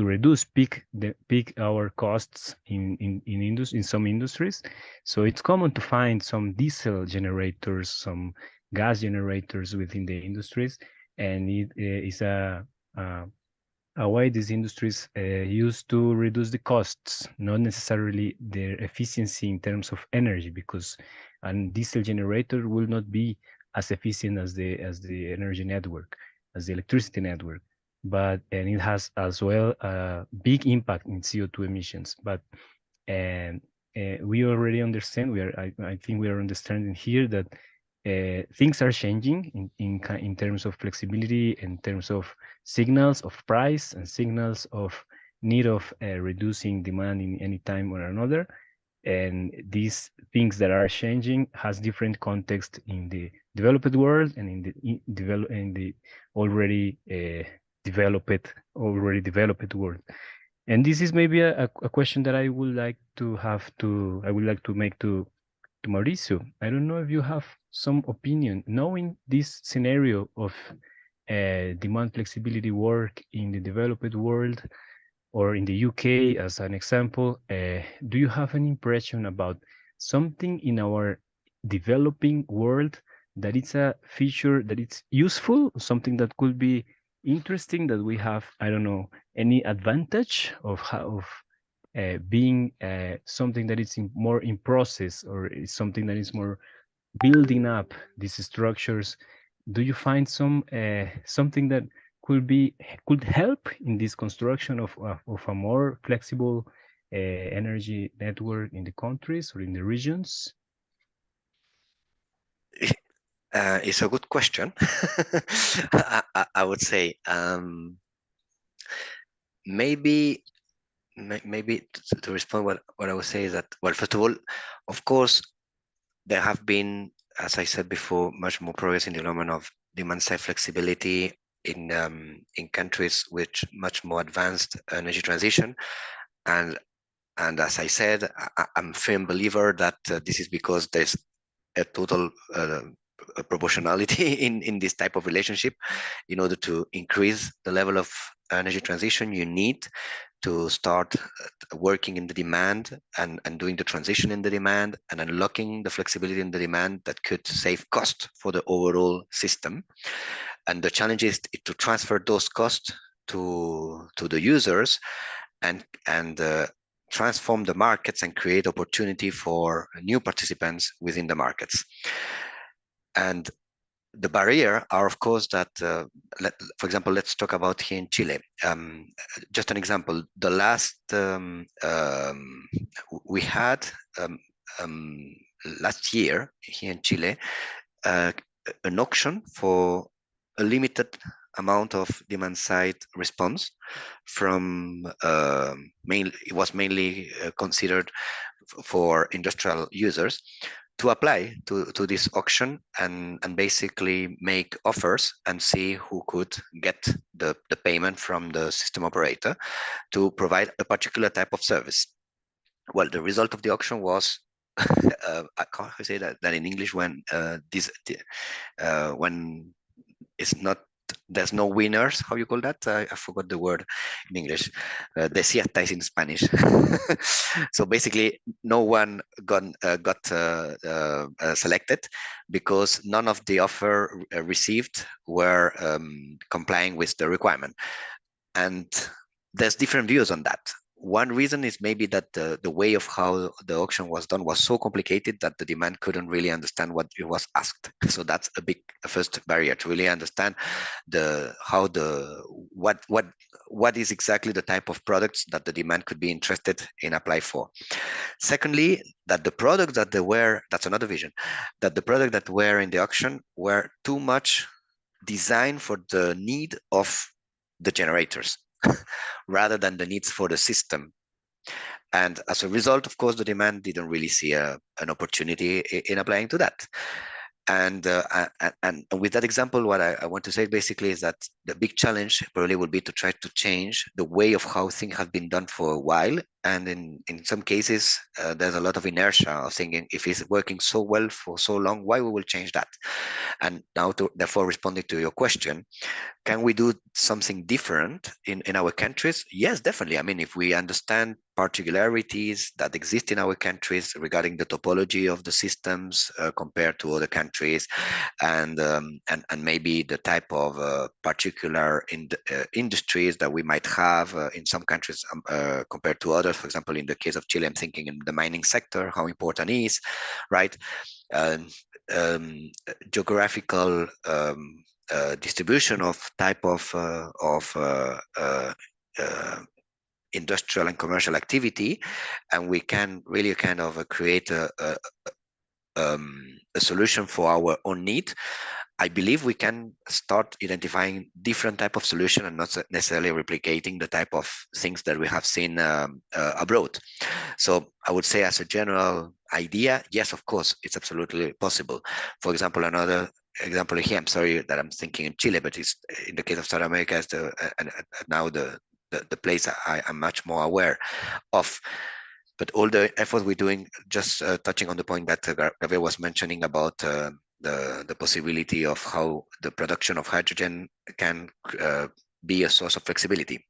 reduce peak our costs in some industries. So it's common to find some diesel generators, some gas generators within the industries, and it is a way these industries use to reduce the costs, not necessarily their efficiency in terms of energy, because a diesel generator will not be as efficient as the energy network, as the electricity network, and it has as well a big impact in CO2 emissions. But we already understand, I think we are understanding here that things are changing in terms of flexibility, in terms of signals of price and signals of need of reducing demand in any time or another. And these things that are changing has different context in the developed world and in the already developed world. And this is maybe a question that I would like to make to Mauricio. I don't know if you have some opinion, knowing this scenario of demand flexibility work in the developed world or in the UK as an example. Do you have an impression about something in our developing world that it's a feature that it's useful, something that could be interesting, that we have, I don't know, any advantage of being something that is more in process, or is something that is more building up these structures? Do you find something that could help in this construction of a more flexible energy network in the countries or in the regions? It's a good question. I would say maybe to respond, what I would say is that, well, first of all, of course, there have been, as I said before, much more progress in the development of demand side flexibility in countries with much more advanced energy transition, and as I said, I'm a firm believer that this is because there's a total proportionality in this type of relationship. In order to increase the level of energy transition, you need to start working in the demand and doing the transition in the demand and unlocking the flexibility in the demand that could save cost for the overall system. And the challenge is to transfer those costs to the users and transform the markets and create opportunity for new participants within the markets. And the barrier are, of course, that, for example, let's talk about here in Chile. Just an example, the last, we had last year here in Chile, an auction for a limited amount of demand side response from, it was mainly considered for industrial users, to apply to this auction and basically make offers and see who could get the payment from the system operator to provide a particular type of service. Well, the result of the auction was, I can't say that in English, when it's not, there's no winners. How you call that? I forgot the word in English. Desierta is in Spanish. So basically, no one got selected because none of the offer received were complying with the requirement. And there's different views on that. One reason is maybe that the way of how the auction was done was so complicated that the demand couldn't really understand what it was asked. So that's a big first barrier, to really understand what is exactly the type of products that the demand could be interested in apply for. Secondly, that the products that they were, that's another vision, that the products that were in the auction were too much designed for the need of the generators rather than the needs for the system. And as a result, of course, the demand didn't really see an opportunity in applying to that. And with that example, what I want to say basically is that the big challenge probably would be to try to change the way of how things have been done for a while and in some cases there's a lot of inertia of thinking, if it's working so well for so long, why we will change that? And now, therefore, responding to your question, can we do something different in our countries? Yes, definitely. I mean, if we understand particularities that exist in our countries regarding the topology of the systems compared to other countries, and maybe the type of particular industries that we might have in some countries compared to others. For example, in the case of Chile, I'm thinking in the mining sector, how important it is, right? Geographical distribution of type of industrial and commercial activity, and we can really kind of create a solution for our own need. I believe we can start identifying different type of solution and not necessarily replicating the type of things that we have seen abroad. So I would say, as a general idea, yes, of course, it's absolutely possible. For example, another example here, I'm sorry that I'm thinking in Chile, but it's in the case of South America, is now the place I'm much more aware of. But all the efforts we're doing, just touching on the point that Gabriel was mentioning about the possibility of how the production of hydrogen can be a source of flexibility.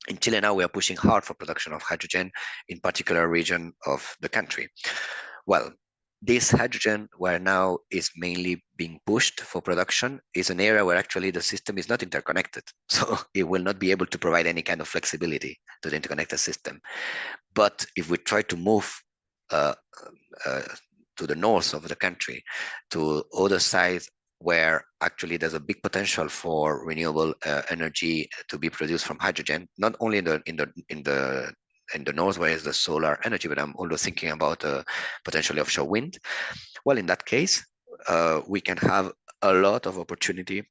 In Chile now, we are pushing hard for production of hydrogen in particular region of the country. Well, this hydrogen, where now is mainly being pushed for production, is an area where actually the system is not interconnected. So it will not be able to provide any kind of flexibility to the interconnected system. But if we try to move to the north of the country, to other sides where actually there's a big potential for renewable energy to be produced from hydrogen, not only in the north where is the solar energy, but I'm also thinking about potentially offshore wind. Well, in that case, we can have a lot of opportunity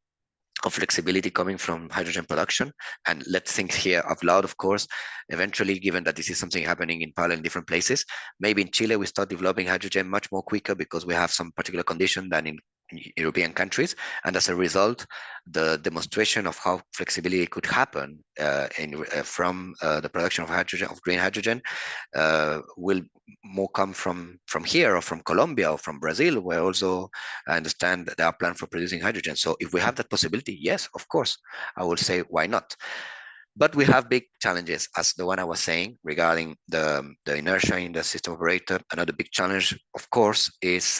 of flexibility coming from hydrogen production. And let's think here out loud, of course, eventually, given that this is something happening in parallel in different places, maybe in Chile, we start developing hydrogen much more quicker because we have some particular condition than in European countries. And as a result, the demonstration of how flexibility could happen from the production of hydrogen, of green hydrogen, will more come from here or from Colombia or from Brazil, where also I understand that there are plans for producing hydrogen. So if we have that possibility, yes, of course, I will say, why not? But we have big challenges, as the one I was saying, regarding the inertia in the system operator. Another big challenge, of course, is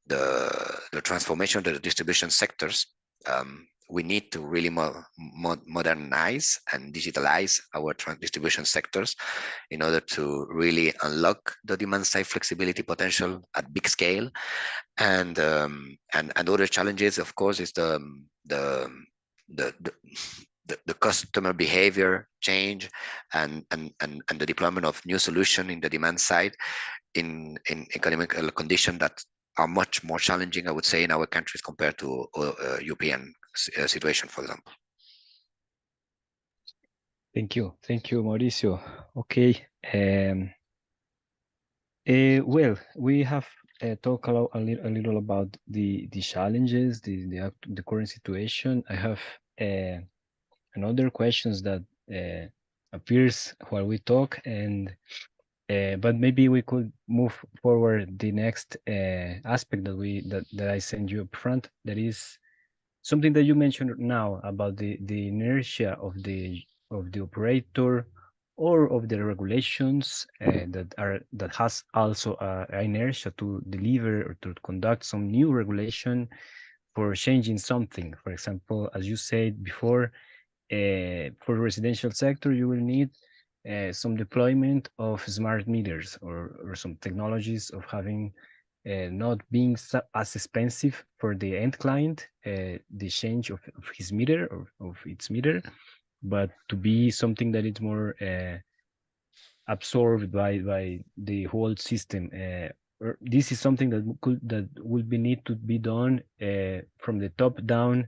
the transformation of the distribution sectors. We need to really modernize and digitalize our distribution sectors in order to really unlock the demand side flexibility potential at big scale. And other challenges, of course, is the customer behavior change and the deployment of new solution in the demand side in economic conditions that are much more challenging, I would say, in our countries compared to European situation, for example. Thank you, Mauricio. Okay. Well, we have talked a little about the challenges, the current situation. I have another questions that appears while we talk, and but maybe we could move forward the next aspect that I send you up front. That is something that you mentioned now about the inertia of the operator or of the regulations that has also inertia to deliver or to conduct some new regulation for changing something. For example, as you said before, for the residential sector, you will need some deployment of smart meters or some technologies of having not being as expensive for the end client, the change of his meter or of its meter, but to be something that is more absorbed by the whole system. This is something that will need to be done from the top down,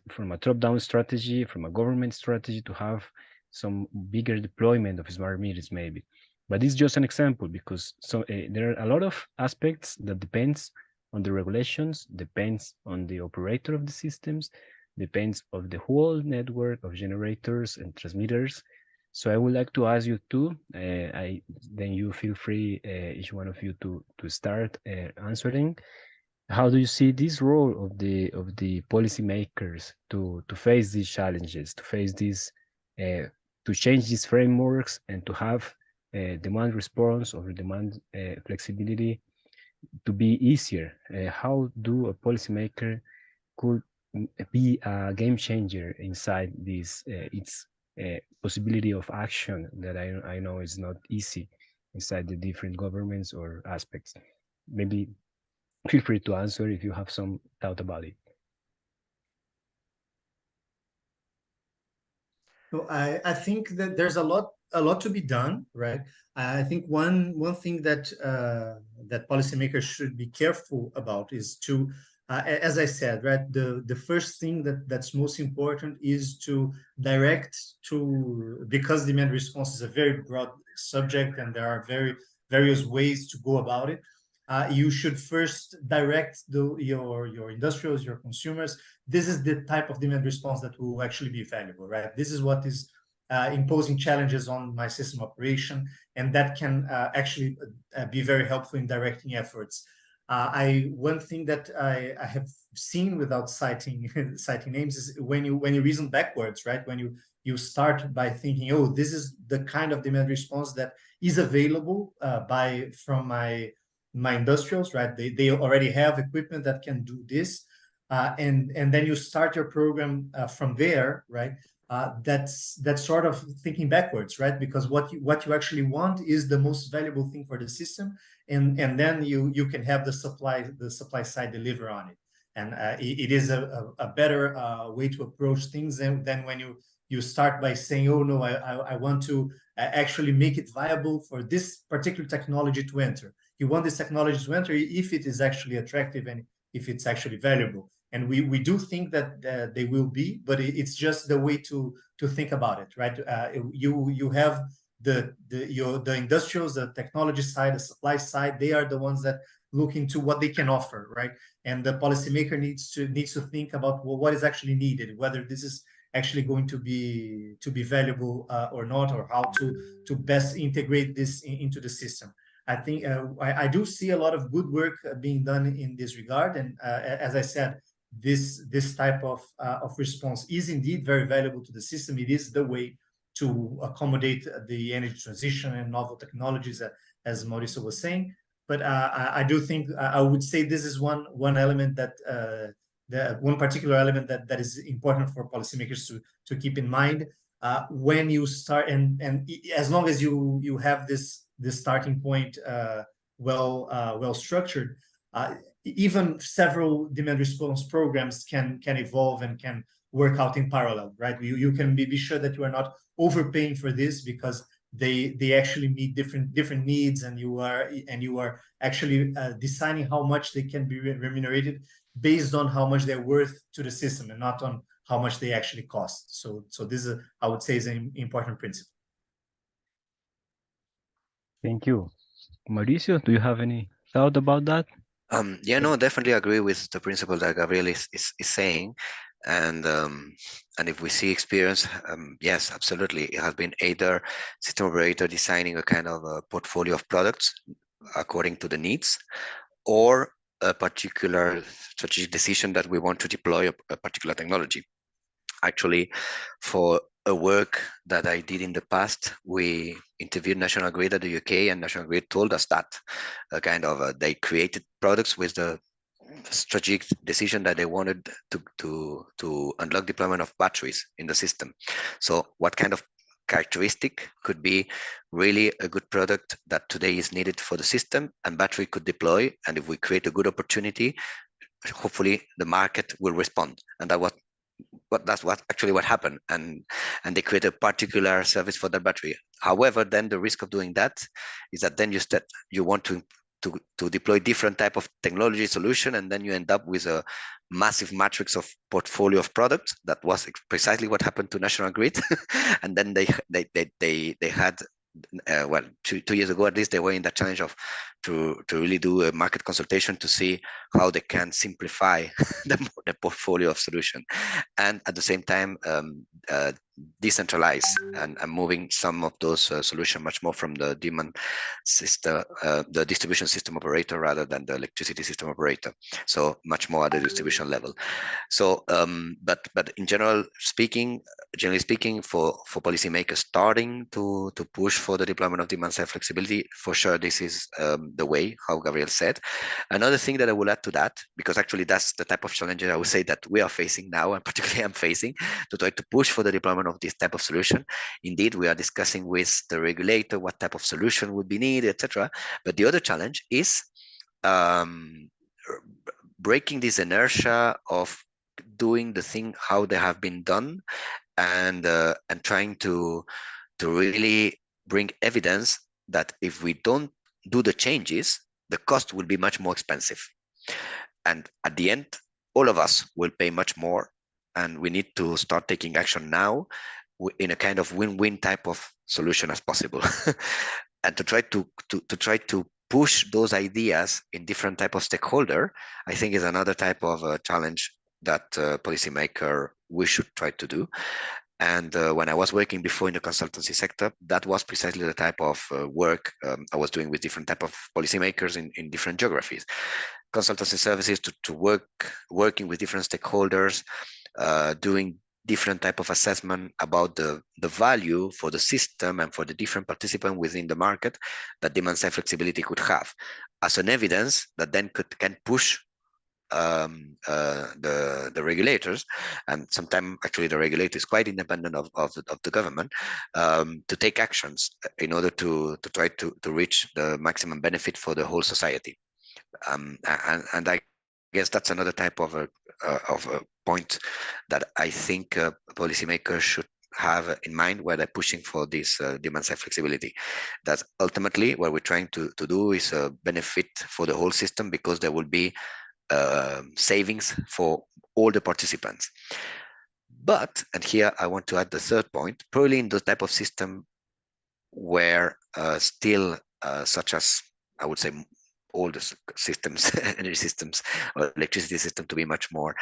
from a top down strategy, from a government strategy, to have some bigger deployment of smart meters, maybe. But it's just an example, because there are a lot of aspects that depends on the regulations, depends on the operator of the systems, depends on the whole network of generators and transmitters. So I would like to ask you too, then you feel free, each one of you to start answering. How do you see this role of the policymakers to face these challenges, to face these, to change these frameworks and to have demand response or demand flexibility to be easier? How do a policymaker could be a game changer inside this its possibility of action that I know is not easy inside the different governments or aspects? Maybe feel free to answer if you have some doubt about it. So I think that there's a lot to be done, right? I think one thing that that policymakers should be careful about is to, as I said, right, the first thing that's most important is to direct to, because demand response is a very broad subject and there are various ways to go about it. You should first direct your industrials, your consumers. This is the type of demand response that will actually be valuable, right? This is what is imposing challenges on my system operation, and that can actually be very helpful in directing efforts. One thing that I have seen without citing names is when you reason backwards, right? When you start by thinking, oh, this is the kind of demand response that is available from my industrials, right? They already have equipment that can do this, and then you start your program from there, right? That's sort of thinking backwards, right? Because what you actually want is the most valuable thing for the system, and then you can have the supply side deliver on it, and it is a better way to approach things than when you start by saying, oh no, I want to actually make it viable for this particular technology to enter. You want this technology to enter if it is actually attractive and if it's actually valuable. And we do think that they will be, but it's just the way to think about it, right? You have the industrials, the technology side, the supply side. They are the ones that look into what they can offer, right? And the policymaker needs to think about, well, what is actually needed, whether this is actually going to be valuable or not, or how to best integrate this into the system. I think I do see a lot of good work being done in this regard, and as I said, this type of response is indeed very valuable to the system. It is the way to accommodate the energy transition and novel technologies, as Mauricio was saying. But I do think I would say this is one element that one particular element that is important for policymakers to keep in mind when you start, and as long as you have this starting point well structured, even several demand response programs can evolve and can work out in parallel, right? You can be sure that you are not overpaying for this, because they actually meet different needs, and you are actually deciding how much they can be remunerated based on how much they're worth to the system and not on how much they actually cost. So this is, I would say, is an important principle. Thank you. Mauricio, do you have any thought about that? Yeah, no, definitely agree with the principle that Gabriel is saying. And if we see experience, yes, absolutely. It has been either system operator designing a kind of a portfolio of products according to the needs, or a particular strategic decision that we want to deploy a particular technology. Actually, for a work that I did in the past, we interviewed National Grid at the UK, and National Grid told us that they created products with the strategic decision that they wanted to unlock deployment of batteries in the system. So what kind of characteristic could be really a good product that today is needed for the system, and battery could deploy, and if we create a good opportunity, hopefully the market will respond. And that's what happened, and they create a particular service for that battery. However, then the risk of doing that is that then you want to deploy different type of technology solution, and then you end up with a massive matrix of portfolio of products. That was precisely what happened to National Grid. And then they had well, two years ago at least, they were in the challenge of to really do a market consultation to see how they can simplify the portfolio of solution, and at the same time decentralize and moving some of those solutions much more from the demand system, the distribution system operator rather than the electricity system operator. So much more at the distribution level. So, but in generally speaking, for policymakers starting to push for the deployment of demand-side flexibility, for sure, this is the way, how Gabriel said. Another thing that I will add to that, because actually that's the type of challenges I would say that we are facing now, and particularly I'm facing, to try to push for the deployment of this type of solution. Indeed, we are discussing with the regulator what type of solution would be needed, etc. But the other challenge is breaking this inertia of doing the thing how they have been done, and trying to really bring evidence that if we don't do the changes, the cost will be much more expensive, and at the end, all of us will pay much more. And we need to start taking action now in a kind of win-win type of solution as possible, and to try to push those ideas in different type of stakeholder, I think is another type of challenge that policymaker we should try to do. And when I was working before in the consultancy sector, that was precisely the type of work I was doing with different type of policymakers in different geographies. Consultancy services working with different stakeholders, doing different type of assessment about the value for the system and for the different participants within the market that demand-side flexibility could have as an evidence that then can push the regulators, and sometimes actually the regulator is quite independent of the government, to take actions in order to try to reach the maximum benefit for the whole society. And I guess that's another type of a point that I think policymakers should have in mind where they're pushing for this demand-side flexibility. That ultimately what we're trying to do is a benefit for the whole system, because there will be savings for all the participants. But, and here I want to add the third point, probably in those type of system where still such as, I would say, all the systems, energy systems or electricity system to be much more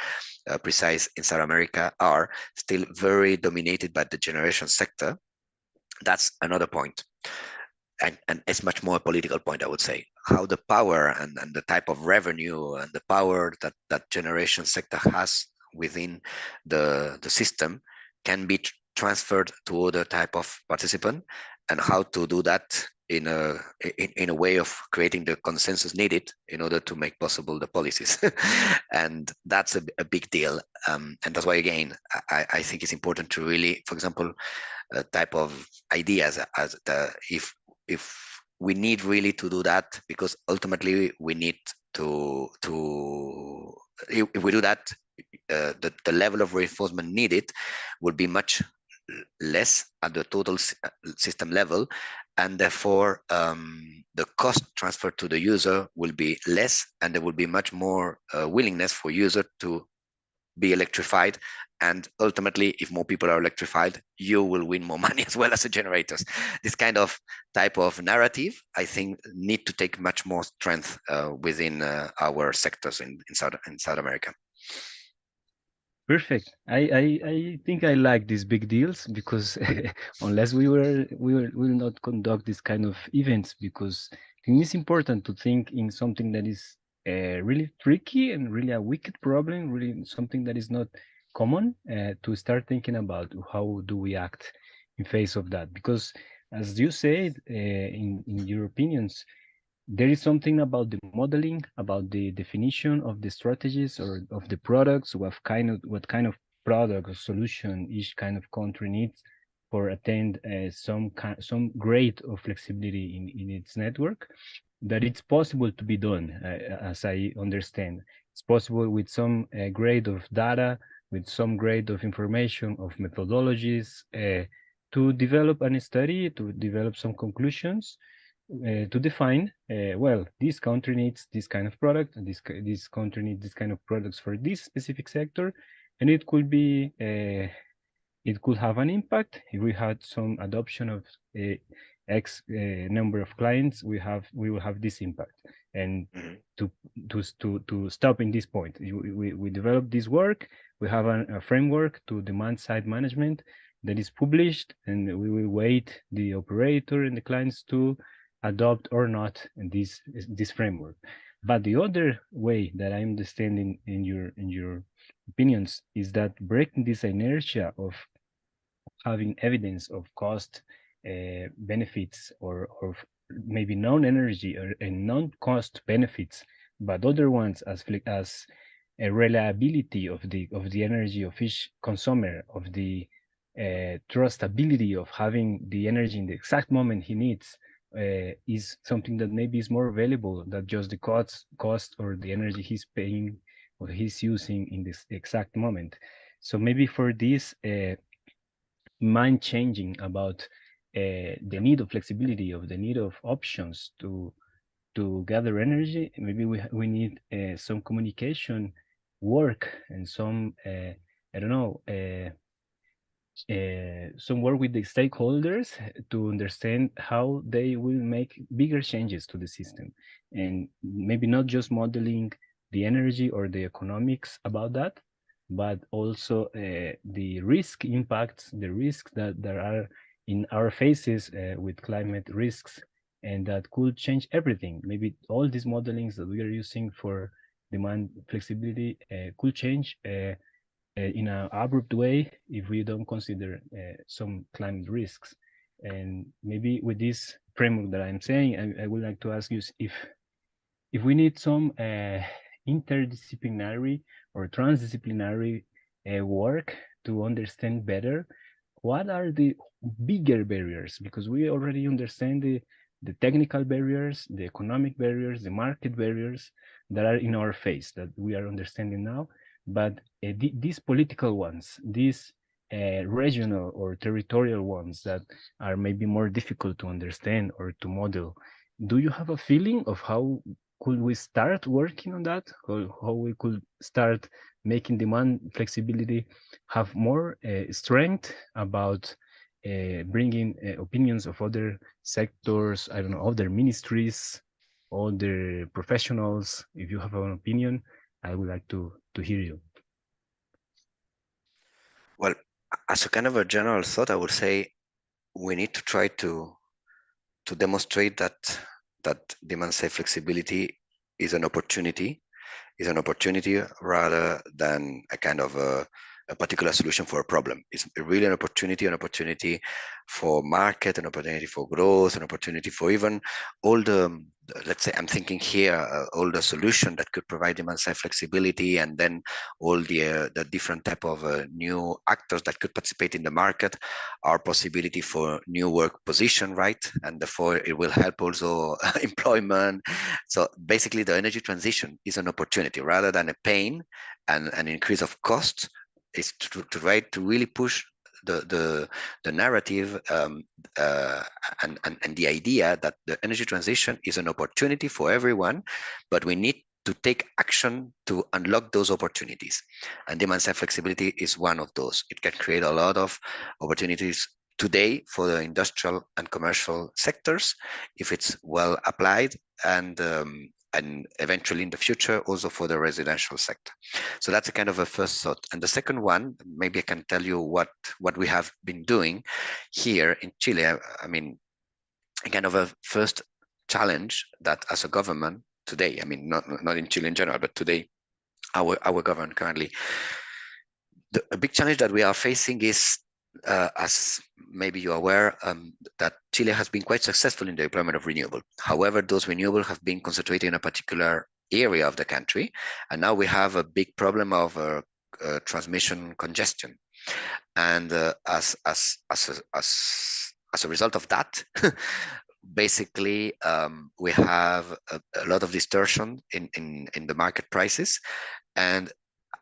precise in South America, are still very dominated by the generation sector. That's another point. And it's much more a political point, I would say, how the power and the type of revenue and the power that generation sector has within the system can be transferred to other type of participant, and how to do that in a way of creating the consensus needed in order to make possible the policies. And that's a big deal. And that's why, again, I think it's important to really, for example, a type of ideas as if we need really to do that, because ultimately we need to if we do that, the level of reinforcement needed will be much less at the total system level, and therefore the cost transferred to the user will be less, and there will be much more willingness for user to be electrified. And ultimately, if more people are electrified, you will win more money as well as the generators. This kind of type of narrative, I think, need to take much more strength within our sectors in South America. Perfect. I think I like these big deals, because unless we will not conduct this kind of events, because I think it's important to think in something that is really tricky and really a wicked problem, really something that is not common, to start thinking about how do we act in face of that. Because as you said, in your opinions, there is something about the modeling, about the definition of the strategies or of the products, what kind of product or solution each kind of country needs for attain some grade of flexibility in its network, that it's possible to be done, as I understand. It's possible with some grade of data, with some grade of information, of methodologies, to develop a study, to develop some conclusions, to define, well, this country needs this kind of product, and this country needs this kind of products for this specific sector, and it could be, it could have an impact if we had some adoption of X number of clients. We will have this impact, and to stop in this point, we develop this work. We have a framework to demand side management, that is published, and we will wait the operator and the clients to adopt or not this framework. But the other way that I understand in your opinions is that breaking this inertia of having evidence of cost benefits or maybe non-energy and non-cost benefits, but other ones as a reliability of the energy of each consumer, of the trustability of having the energy in the exact moment he needs, is something that maybe is more valuable than just the cost or the energy he's paying or he's using in this exact moment. So maybe for this mind changing about the need of flexibility, of the need of options to gather energy, maybe we need some communication work and some I don't know some work with the stakeholders to understand how they will make bigger changes to the system, and maybe not just modeling the energy or the economics about that, but also the risk impacts, the risks that there are in our faces with climate risks, and that could change everything. Maybe all these modelings that we are using for demand flexibility could change in an abrupt way if we don't consider some climate risks. And maybe with this framework that I'm saying, I would like to ask you if we need some interdisciplinary or transdisciplinary work to understand better what are the bigger barriers, because we already understand the technical barriers, the economic barriers, the market barriers that are in our face that we are understanding now. But these political ones, these regional or territorial ones that are maybe more difficult to understand or to model, do you have a feeling of how could we start working on that? Or how we could start making demand flexibility have more strength about bringing opinions of other sectors, I don't know, other ministries, other professionals? If you have an opinion, I would like to hear you. Well, as a kind of a general thought, I would say we need to try to demonstrate that demand-side flexibility is an opportunity rather than a kind of a particular solution for a problem. It's really an opportunity for market, an opportunity for growth, an opportunity for even all the, let's say, I'm thinking here, all the solution that could provide demand side flexibility, and then all the different type of new actors that could participate in the market, are possibility for new work position, right? And therefore it will help also employment. So basically the energy transition is an opportunity rather than a pain and an increase of costs. Is to try to really push the narrative and the idea that the energy transition is an opportunity for everyone, but we need to take action to unlock those opportunities. And demand side flexibility is one of those. It can create a lot of opportunities today for the industrial and commercial sectors if it's well applied, and eventually in the future also for the residential sector. So that's a kind of a first thought. And the second one, maybe I can tell you what we have been doing here in Chile. I mean, a kind of a first challenge that as a government today, I mean, not in Chile in general, but today, our government currently, a big challenge that we are facing is, as maybe you're aware, that Chile has been quite successful in the deployment of renewable. However, those renewables have been concentrated in a particular area of the country, and now we have a big problem of transmission congestion. And as a result of that, basically we have a lot of distortion in the market prices. And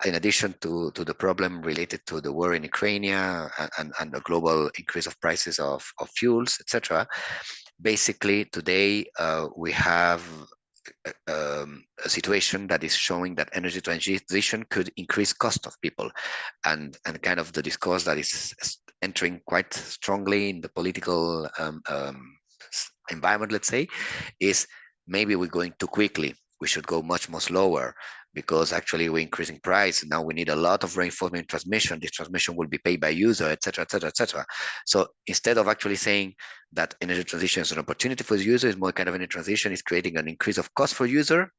in addition to the problem related to the war in Ukraine and the global increase of prices of fuels, etc., basically today we have a situation that is showing that energy transition could increase cost of people, and kind of the discourse that is entering quite strongly in the political environment, let's say, is maybe we're going too quickly. We should go much more slower, because actually we're increasing price. Now we need a lot of reinforcement transmission. This transmission will be paid by user, etc., etc., etc. So instead of actually saying that energy transition is an opportunity for the user, is more kind of energy transition is creating an increase of cost for user.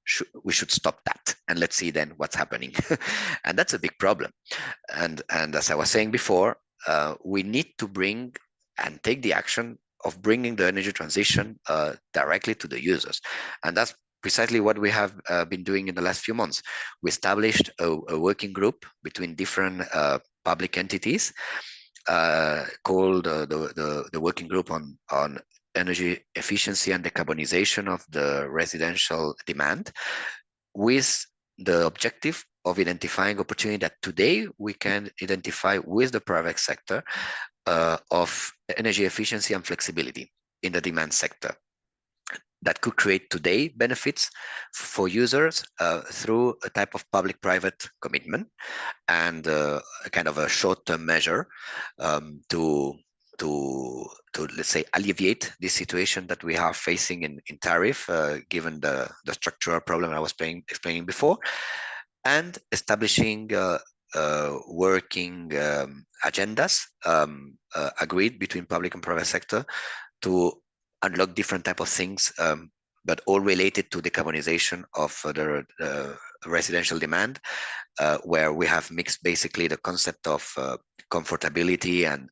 We should stop that, and let's see then what's happening. And that's a big problem. And as I was saying before, we need to bring and take the action of bringing the energy transition directly to the users. And that's precisely what we have been doing in the last few months. We established a working group between different public entities called the working group on energy efficiency and decarbonization of the residential demand, with the objective of identifying opportunity that today we can identify with the private sector of energy efficiency and flexibility in the demand sector that could create today benefits for users through a type of public-private commitment and a kind of a short-term measure to let's say alleviate this situation that we are facing in tariff, given the structural problem I was explaining before, and establishing working agendas agreed between public and private sector to unlock different type of things, but all related to decarbonization of the residential demand, where we have mixed basically the concept of comfortability and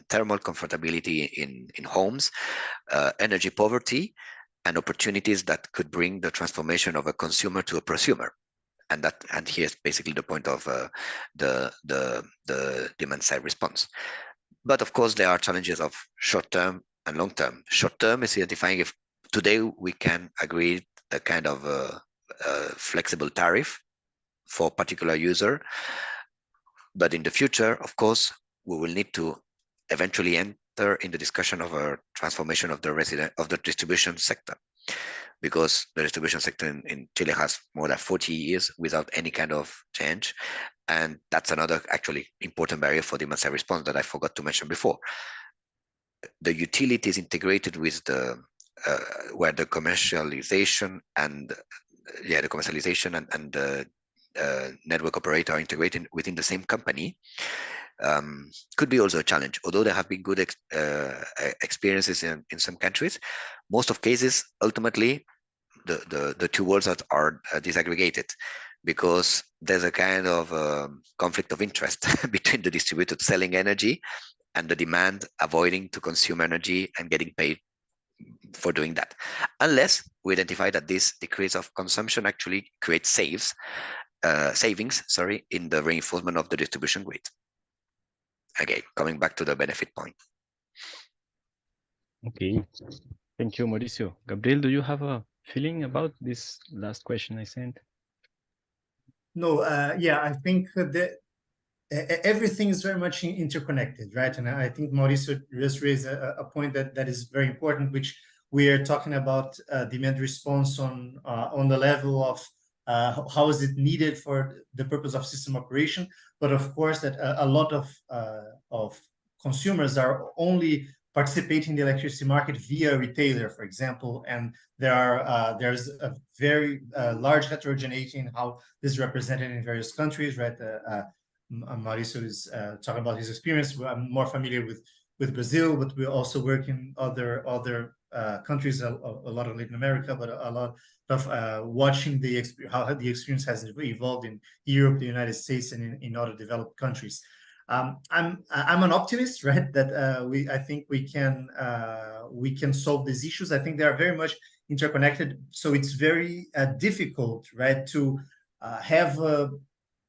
thermal comfortability in homes, energy poverty, and opportunities that could bring the transformation of a consumer to a prosumer. And here's basically the point of the demand side response. But of course, there are challenges of short term and long term. Short term is identifying if today we can agree a kind of flexible tariff for particular user, but in the future, of course, we will need to eventually enter in the discussion of a transformation of the distribution sector, because the distribution sector in Chile has more than 40 years without any kind of change. And that's another actually important barrier for demand side response that I forgot to mention before. The utility is integrated with the where the commercialization and the network operator are integrated within the same company, could be also a challenge. Although there have been good experiences in some countries, most of cases ultimately the two worlds are disaggregated, because there's a kind of conflict of interest between the distributor selling energy and the demand avoiding to consume energy and getting paid for doing that, unless we identify that this decrease of consumption actually creates savings in the reinforcement of the distribution grid. Again, coming back to the benefit point. Okay, thank you, Mauricio. Gabriel, do you have a feeling about this last question I sent? No, yeah, I think that everything is very much interconnected, right? And I think Mauricio just raised a point that is very important, which we are talking about demand response on the level of how is it needed for the purpose of system operation, but of course that a lot of consumers are only participating in the electricity market via a retailer, for example, and there's a very large heterogeneity in how this is represented in various countries, right? Mauricio is talking about his experience. I'm more familiar with Brazil, but we also work in other countries, a lot of Latin America, but a lot of watching how the experience has evolved in Europe, the United States, and in other developed countries. I'm an optimist, right? That I think we can solve these issues. I think they are very much interconnected. So it's very difficult, right, to have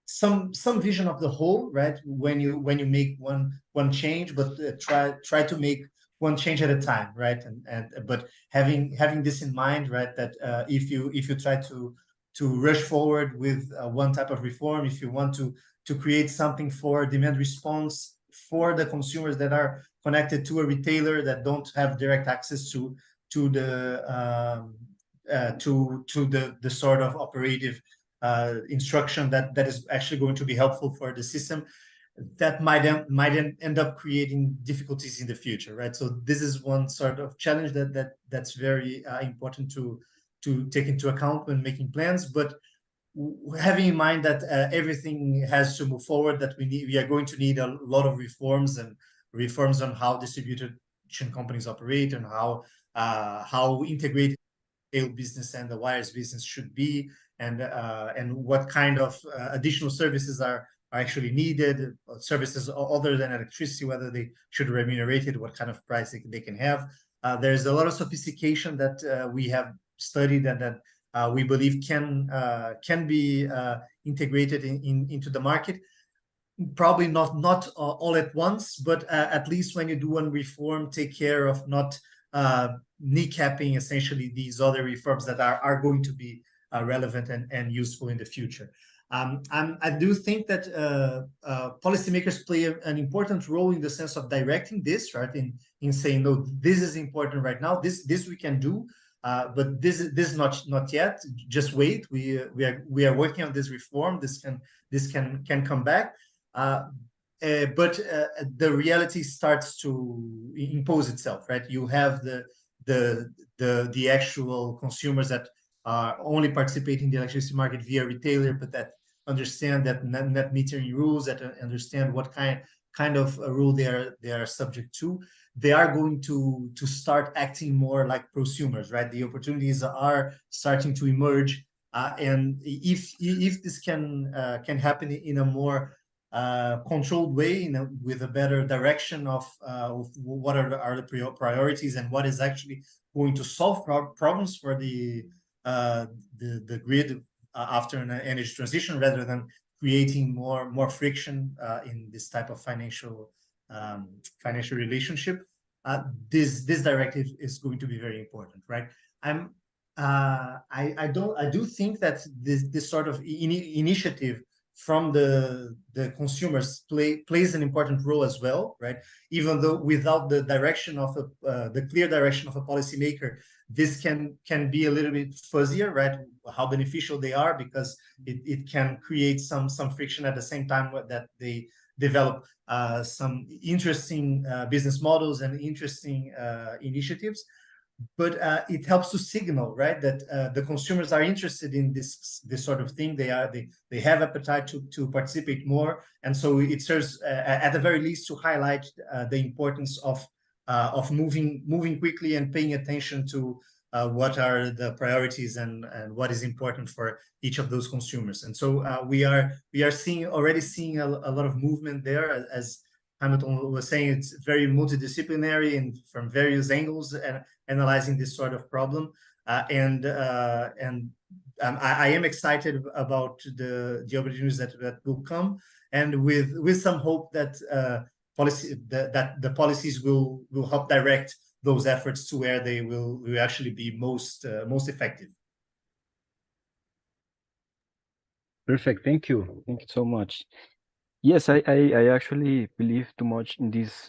some vision of the whole, right? When you make one change, but try to make one change at a time, right? But having this in mind, right? That if you try to rush forward with one type of reform, if you want to create something for demand response for the consumers that are connected to a retailer that don't have direct access to the sort of operative instruction that is actually going to be helpful for the system, that might end up creating difficulties in the future, right? So this is one sort of challenge that's very important to take into account when making plans. But having in mind that everything has to move forward, that we are going to need a lot of reforms on how distributed companies operate and how integrated the business and the wires business should be, and what kind of additional services are actually needed, services other than electricity, whether they should be remunerated, what kind of price they can have. There's a lot of sophistication that we have studied and that we believe can be integrated into the market. Probably not all at once, but at least when you do one reform, take care of not kneecapping essentially these other reforms that are going to be relevant and useful in the future. I do think that policymakers play an important role in the sense of directing this, right? In saying, no, this is important right now. This we can do, but this is not yet. Just wait. We are working on this reform. This can come back. But the reality starts to impose itself, right? You have the actual consumers that are only participating in the electricity market via retailer, but that understand that net metering rules, that understand what kind of a rule they are subject to. They are going to start acting more like prosumers, right? The opportunities are starting to emerge, and if this can happen in a more controlled way, with a better direction of what are the priorities and what is actually going to solve problems for the grid after an energy transition, rather than creating more friction in this type of financial relationship. This directive is going to be very important, right? I do think that this sort of initiative from the consumers plays an important role as well, right? Even though without the direction of the clear direction of a policymaker, this can be a little bit fuzzier, right? How beneficial they are, because it can create some friction at the same time that they develop some interesting business models and interesting initiatives. But it helps to signal, right, that the consumers are interested in this sort of thing. They have appetite to participate more, and so it serves at the very least to highlight the importance of moving quickly and paying attention to what are the priorities and what is important for each of those consumers. And so we are already seeing a lot of movement there. As Hamilton was saying, it's very multidisciplinary and from various angles and analyzing this sort of problem. And I am excited about the opportunities that will come, and with some hope that the policies will help direct those efforts to where they will actually be most effective. Perfect. Thank you. Thank you so much. Yes, I actually believe too much in this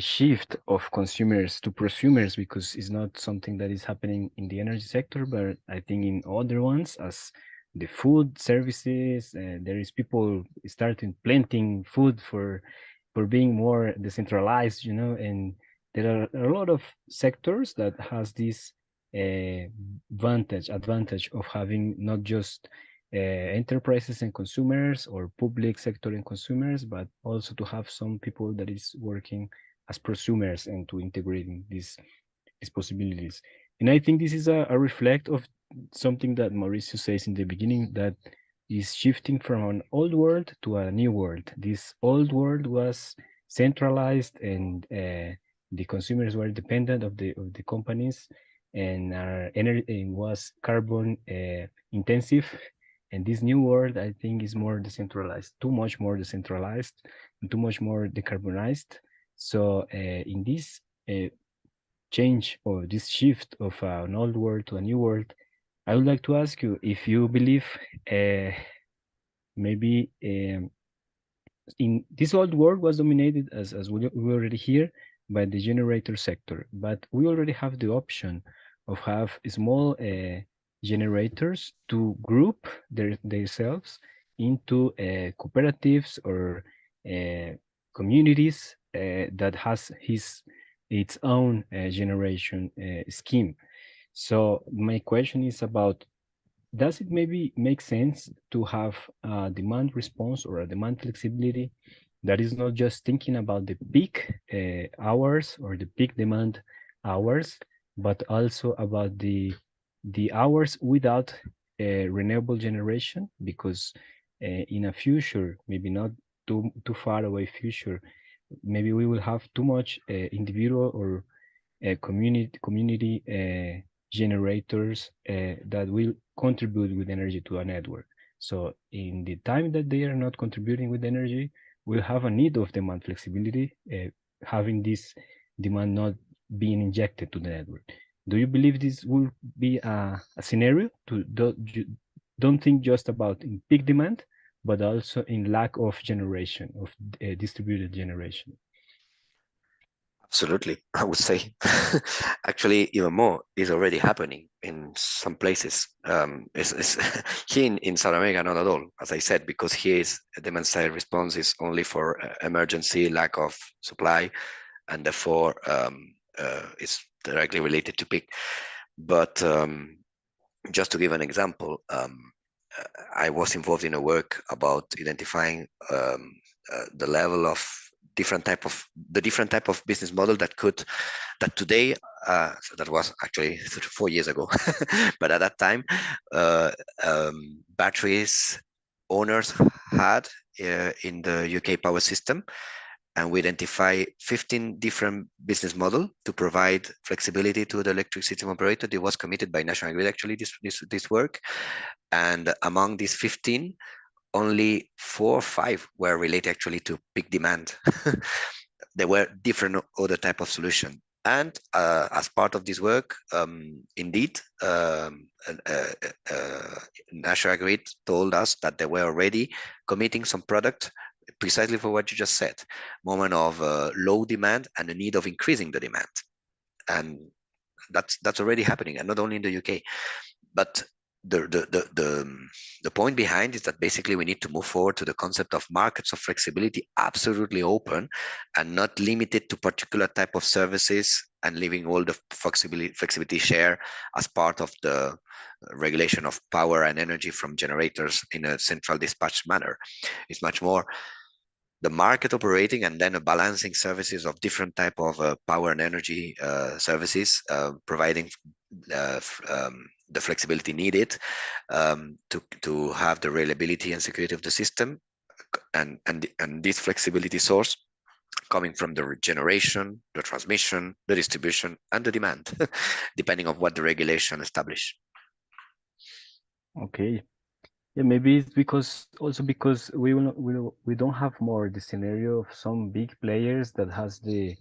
shift of consumers to prosumers, because it's not something that is happening in the energy sector, but I think in other ones, as the food services, there is people starting planting food for being more decentralized, and there are a lot of sectors that has this advantage of having not just enterprises and consumers, or public sector and consumers, but also to have some people that is working as prosumers and to integrating these possibilities. And I think this is a reflect of something that Mauricio says in the beginning, that is shifting from an old world to a new world. This old world was centralized, and the consumers were dependent of the companies, and our energy was carbon intensive. And this new world, I think, is more decentralized, too much more decentralized, and too much more decarbonized. So in this change, or this shift of an old world to a new world, I would like to ask you if you believe maybe in this old world was dominated, as we already hear, by the generator sector, but we already have the option of have small generators to group themselves into cooperatives or communities that has its own generation scheme. So my question is about does it maybe make sense to have a demand response or a demand flexibility that is not just thinking about the peak hours or the peak demand hours, but also about the hours without renewable generation? Because in a future, maybe not too far away future, maybe we will have too much individual or community generators that will contribute with energy to a network. So in the time that they are not contributing with energy, we'll have a need of demand flexibility, having this demand not being injected to the network. Do you believe this will be a scenario to don't think just about in peak demand, but also in lack of generation, of distributed generation? Absolutely, I would say. Actually, even more is already happening in some places. It's here in South America, not at all, as I said, because here is demand side response is only for emergency, lack of supply, and therefore it's directly related to peak. But just to give an example, I was involved in a work about identifying the level of different type of business model that today so that was actually 4 years ago but at that time batteries owners had in the UK power system, and we identify 15 different business models to provide flexibility to the electric system operator. It was committed by National Grid, actually, this work. And among these 15, only 4 or 5 were related actually to peak demand. There were different other type of solution. And as part of this work, indeed, National Grid told us that they were already committing some product precisely for what you just said, moment of low demand and the need of increasing the demand. And that's already happening, and not only in the UK. But the point behind is that basically we need to move forward to the concept of markets of flexibility, absolutely open and not limited to particular type of services, and leaving all the flexibility share as part of the regulation of power and energy from generators in a central dispatch manner. It's much more the market operating and then a balancing services of different type of power and energy services, providing the flexibility needed to have the reliability and security of the system, and this flexibility source coming from the generation, the transmission, the distribution, and the demand, depending on what the regulation establish. Okay. Yeah, maybe it's because we don't have more the scenario of some big players that has the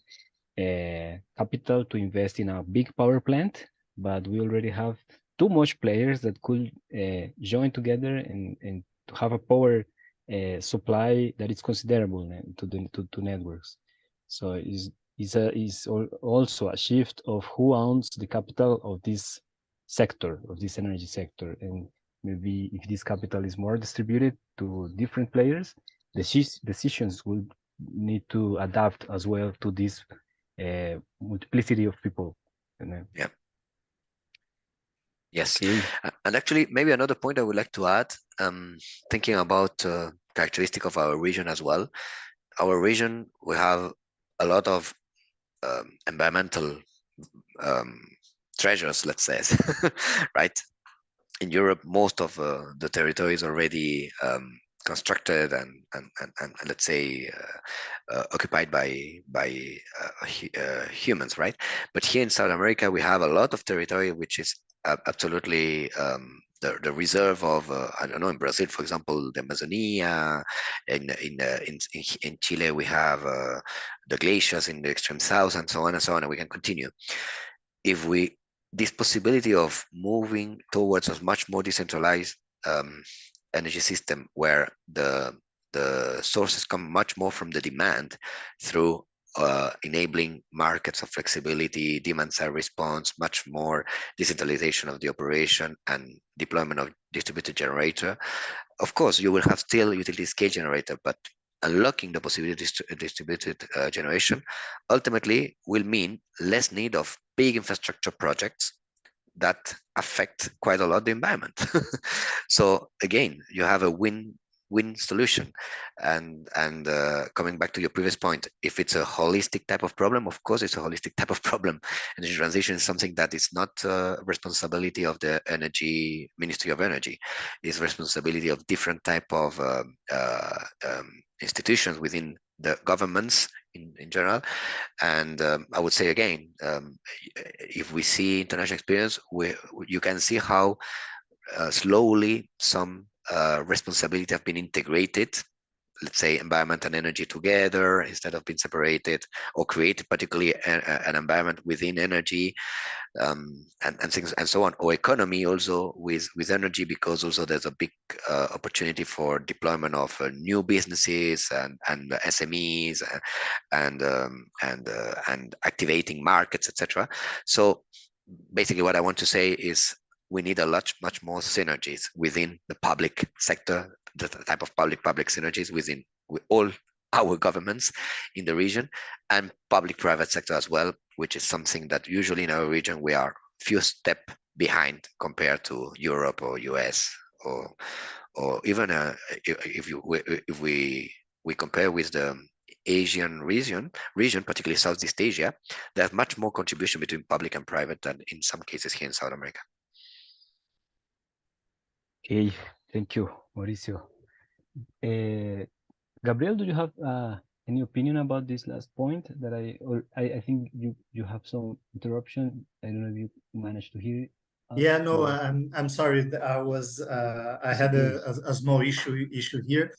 capital to invest in a big power plant, but we already have too much players that could join together and to have a power supply that is considerable to networks. So is also a shift of who owns the capital of this sector, of this energy sector. And maybe if this capital is more distributed to different players, the decisions will need to adapt as well to this multiplicity of people. Yeah. Yes. Okay. And actually, maybe another point I would like to add, thinking about characteristic of our region as well. Our region, we have a lot of environmental treasures, let's say, right? In Europe, most of the territory is already constructed and let's say occupied by humans, right? But here in South America, we have a lot of territory which is absolutely the reserve of I don't know, in Brazil, for example, the Amazonia. In Chile, we have the glaciers in the extreme south, and so on and so on, and we can continue. If this possibility of moving towards a much more decentralized energy system, where the sources come much more from the demand through enabling markets of flexibility, demand side response, much more decentralization of the operation and deployment of distributed generator. Of course, you will have still utility scale generator, but unlocking the possibilities to distributed generation ultimately will mean less need of big infrastructure projects, that affect quite a lot the environment. So again, you have a win solution. And coming back to your previous point, if it's a holistic type of problem, of course it's a holistic type of problem. Energy transition is something that is not responsibility of the energy Ministry of Energy. It's responsibility of different type of institutions within the governments in general. And I would say again, if we see international experience, you can see how slowly some responsibility have been integrated, let's say environment and energy together instead of being separated, or created particularly an environment within energy, and things and so on, or economy also with energy, because also there's a big opportunity for deployment of new businesses and SMEs and activating markets, etc. So basically what I want to say is we need a much more synergies within the public sector, the type of public synergies with all our governments in the region, and public-private sector as well, which is something that usually in our region we are few steps behind compared to Europe or US, or even if we compare with the Asian region, particularly Southeast Asia, there's much more contribution between public and private than in some cases here in South America. Okay, thank you, Mauricio. Gabriel, do you have any opinion about this last point that I think you have some interruption? I don't know if you managed to hear it. Yeah, no, I'm sorry. I had a small issue here,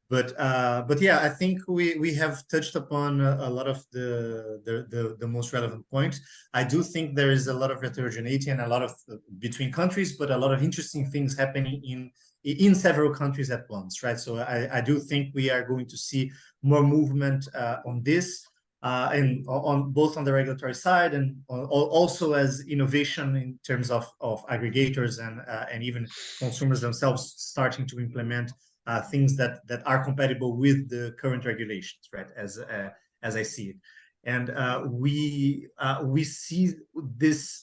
but yeah, I think we have touched upon a lot of the most relevant points. I do think there is a lot of heterogeneity and a lot of between countries, but a lot of interesting things happening in several countries at once, right? So I do think we are going to see more movement on this. And on both on the regulatory side and also as innovation in terms of aggregators and even consumers themselves starting to implement things that are compatible with the current regulations, right? As I see it, and we see this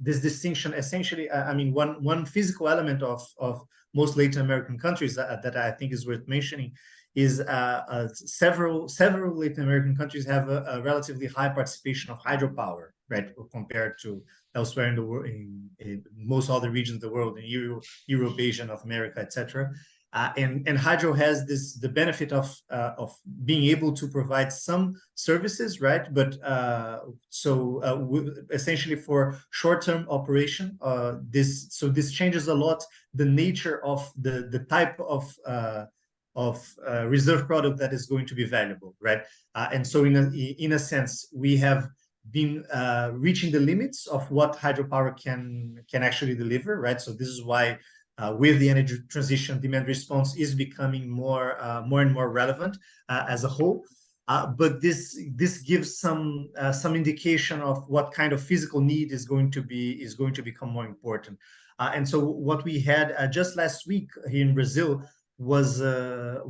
distinction essentially. I mean, one physical element of most Latin American countries that I think is worth mentioning is several Latin American countries have a relatively high participation of hydropower, right, compared to elsewhere in the world, in most other regions of the world, in Europe, Asia, North America, etc. And hydro has the benefit of being able to provide some services, right? But essentially for short-term operation, this changes a lot the nature of the type of reserve product that is going to be valuable, right? And so in a sense, we have been reaching the limits of what hydropower can actually deliver, right? So this is why with the energy transition, demand response is becoming more and more relevant as a whole. But this gives some indication of what kind of physical need is going to become more important. And so what we had just last week here in Brazil was a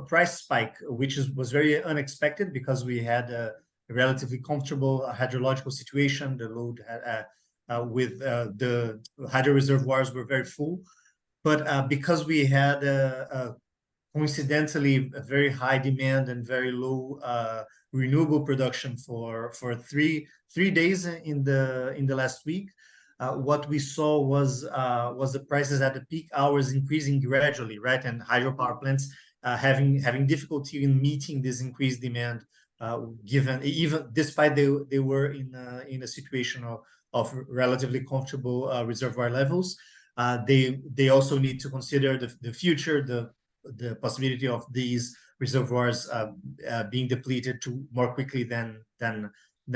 price spike, which was very unexpected because we had a relatively comfortable hydrological situation. The load with the hydro reservoirs were very full, but because we had coincidentally a very high demand and very low renewable production for 3 days in the last week, what we saw was the prices at the peak hours increasing gradually, right? And hydropower plants having difficulty in meeting this increased demand, given even despite they were in a situation of relatively comfortable reservoir levels. They also need to consider the future, the possibility of these reservoirs being depleted more quickly than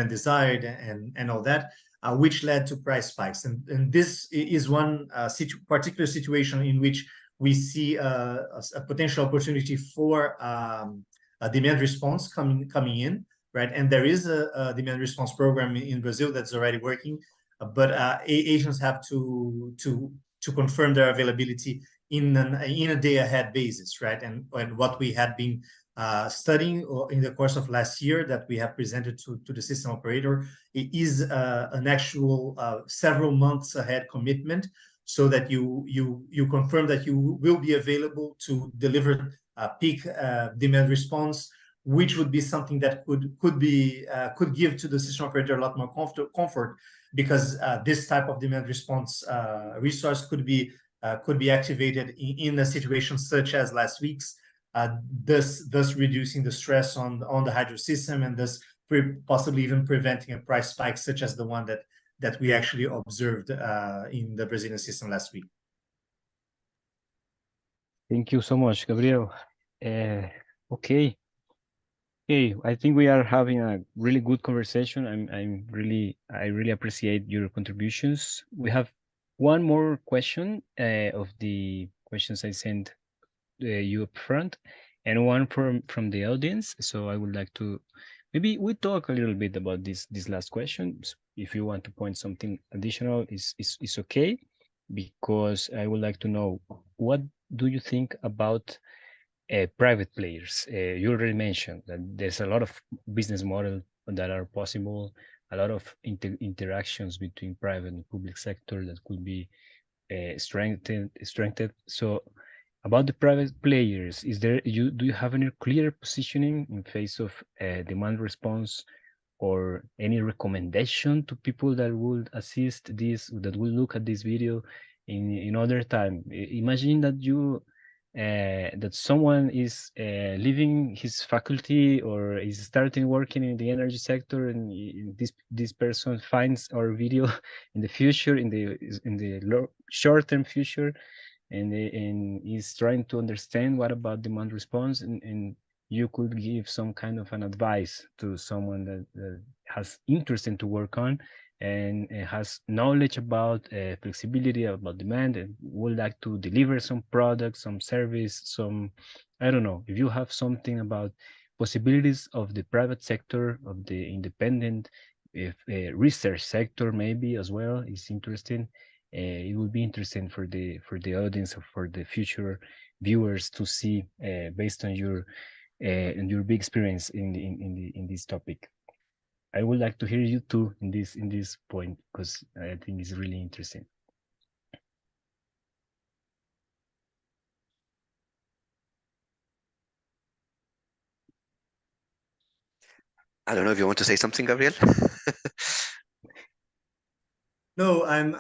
desired and all that. Which led to price spikes. And this is one particular situation in which we see a potential opportunity for a demand response coming in, right? And there is a demand response program in Brazil that's already working, but Asians have to confirm their availability in a day ahead basis, right? And what we had been studying in the course of last year that we have presented to the system operator. It is an actual several months ahead commitment, so that you confirm that you will be available to deliver peak demand response, which would be something that could give to the system operator a lot more comfort, because this type of demand response resource could be activated in a situation such as last week's, thus reducing the stress on the hydro system, and thus possibly even preventing a price spike such as the one that we actually observed in the Brazilian system last week. Thank you so much, Gabriel. Okay, I think we are having a really good conversation. I really appreciate your contributions. We have one more question of the questions I sent you up front, and one from the audience. So I would like to maybe we talk a little bit about this last question. If you want to point something additional, is okay, because I would like to know, what do you think about private players? You already mentioned that there's a lot of business models that are possible, a lot of interactions between private and public sector that could be strengthened. So about the private players, do you have any clear positioning in face of demand response, or any recommendation to people that would assist this, that will look at this video in other time? Imagine that you that someone is leaving his faculty or is starting working in the energy sector, and this person finds our video in the future, in the short-term future, and is trying to understand what about demand response, and you could give some kind of an advice to someone that has interest in to work on, and has knowledge about flexibility, about demand, and would like to deliver some product, some service, some, I don't know, if you have something about possibilities of the private sector, of the independent, if research sector maybe as well is interesting. It would be interesting for the audience, or for the future viewers to see, based on your big experience in this topic. I would like to hear you too in this point, because I think it's really interesting. I don't know if you want to say something, Gabriel. No, I'm.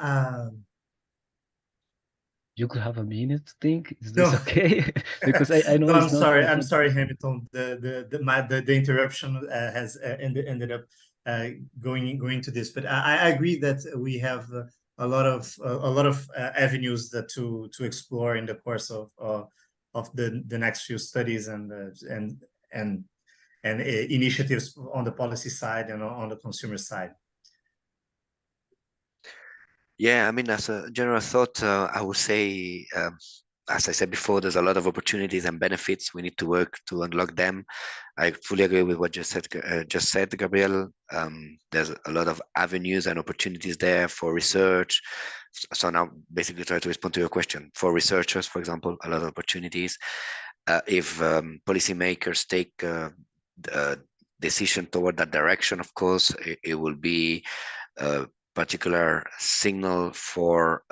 You could have a minute to think. Is this okay? Because I know. No, I'm sorry. I'm sorry, Hamilton. The interruption has ended up going to this, but I agree that we have a lot of avenues that to explore in the course of the next few studies and initiatives on the policy side and on the consumer side. Yeah, I mean, as a general thought, I would say, as I said before, there's a lot of opportunities and benefits. We need to work to unlock them. I fully agree with what you said, Gabriel. There's a lot of avenues and opportunities there for research. So now, basically, try to respond to your question. For researchers, for example, a lot of opportunities. If policymakers take a decision toward that direction, of course, it will be particular signal for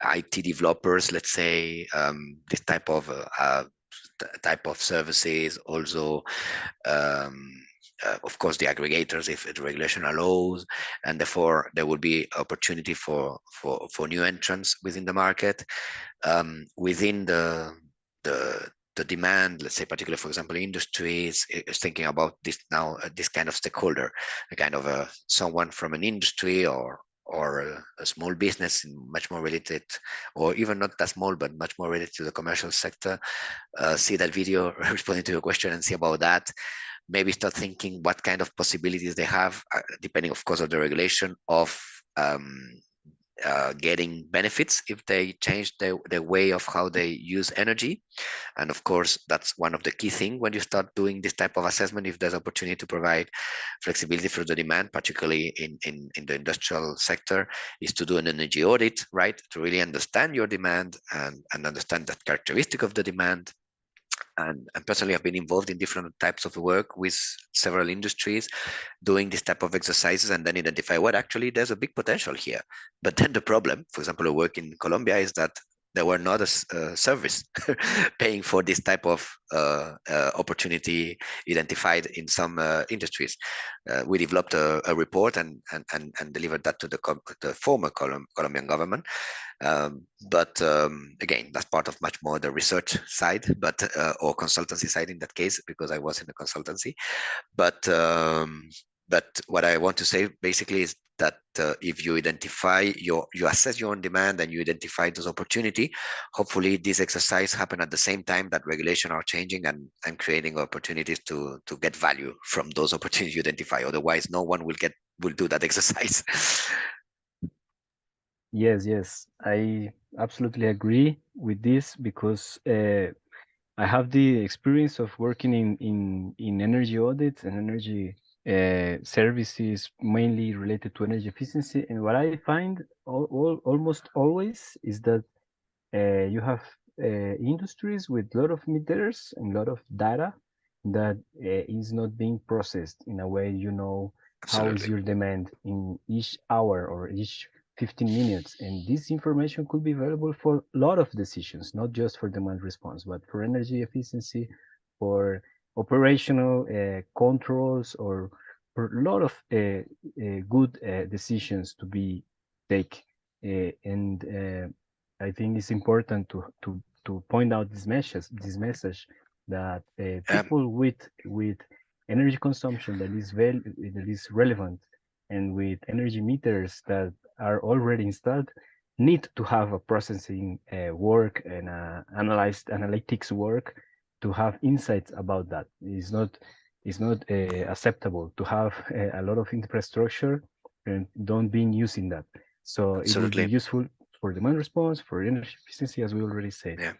IT developers, let's say, this type of services. Also, of course, the aggregators, if the regulation allows, and therefore there will be opportunity for new entrants within the market, within the demand, let's say, particularly, for example, industries is thinking about this now, this kind of stakeholder, a kind of someone from an industry or a small business, much more related, or even not that small, but much more related to the commercial sector. See that video responding to your question and see about that. Maybe start thinking what kind of possibilities they have, depending, of course, on the regulation of getting benefits if they change the way of how they use energy. And of course, that's one of the key things when you start doing this type of assessment, if there's opportunity to provide flexibility for the demand, particularly in the industrial sector, is to do an energy audit, right? To really understand your demand and understand that characteristic of the demand, And personally, I've been involved in different types of work with several industries, doing this type of exercises, and then identify what actually there's a big potential here. But then the problem, for example, a work in Colombia, is that there were not a service paying for this type of opportunity identified in some industries. We developed a report and delivered that to the former Colombian government. But again, that's part of much more the research side, but or consultancy side in that case, because I was in the consultancy. But what I want to say basically is that if you identify you assess your own demand and you identify those opportunity, hopefully this exercise happen at the same time that regulation are changing and creating opportunities to get value from those opportunities you identify. Otherwise, no one will do that exercise. Yes, I absolutely agree with this, because I have the experience of working in energy audits and energy services, mainly related to energy efficiency. And what I find almost always is that you have industries with a lot of meters and a lot of data that is not being processed in a way, how is your demand in each hour or each 15 minutes. And this information could be valuable for a lot of decisions, not just for demand response, but for energy efficiency, for operational controls, or for a lot of good decisions to be taken. And I think it's important to point out this message that people with energy consumption that is relevant, and with energy meters that are already installed, need to have a processing work and analytics work to have insights about that. It's not acceptable to have a lot of infrastructure and don't be using that. So it will be useful for demand response, for energy efficiency, as we already said. Yeah,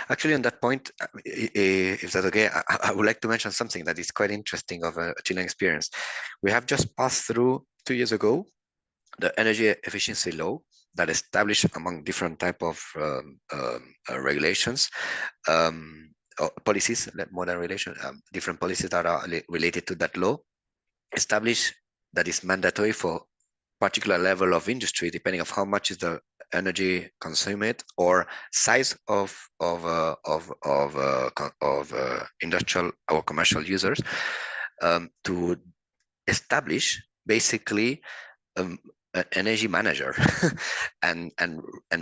actually, on that point, if that's okay, I would like to mention something that is quite interesting of a Chilean experience. We have just passed through 2 years ago the energy efficiency law that established, among different type of regulations, policies, more than regulation, different policies that are related to that law, established that is mandatory for particular level of industry, depending of how much is the energy consumed or size of industrial or commercial users, to establish basically an energy manager and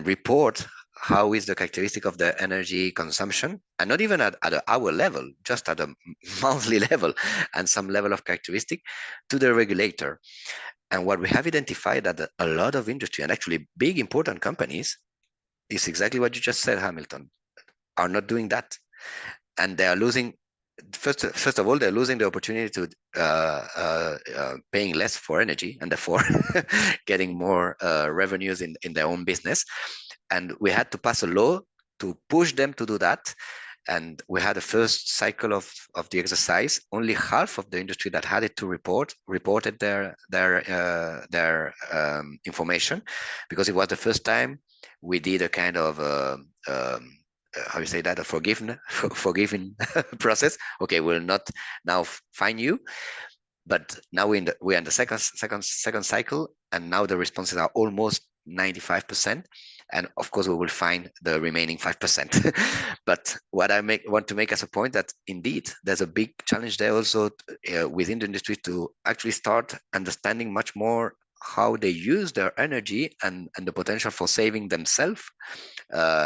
report how is the characteristic of the energy consumption, and not even at our level, just at a monthly level and some level of characteristic to the regulator. And what we have identified that a lot of industry, and actually big important companies, is exactly what you just said, Hamilton, are not doing that. And they are losing, first of all, they're losing the opportunity to paying less for energy, and therefore getting more revenues in their own business. And we had to pass a law to push them to do that. And we had the first cycle of the exercise. Only half of the industry that had it to reported their information, because it was the first time we did a kind of how you say that, a forgiving process. Okay, we'll not now fine you, but now we're in the second cycle, and now the responses are almost 95%. And of course, we will find the remaining 5%. But what I want to make as a point that indeed there's a big challenge there also within the industry to actually start understanding much more how they use their energy and the potential for saving themselves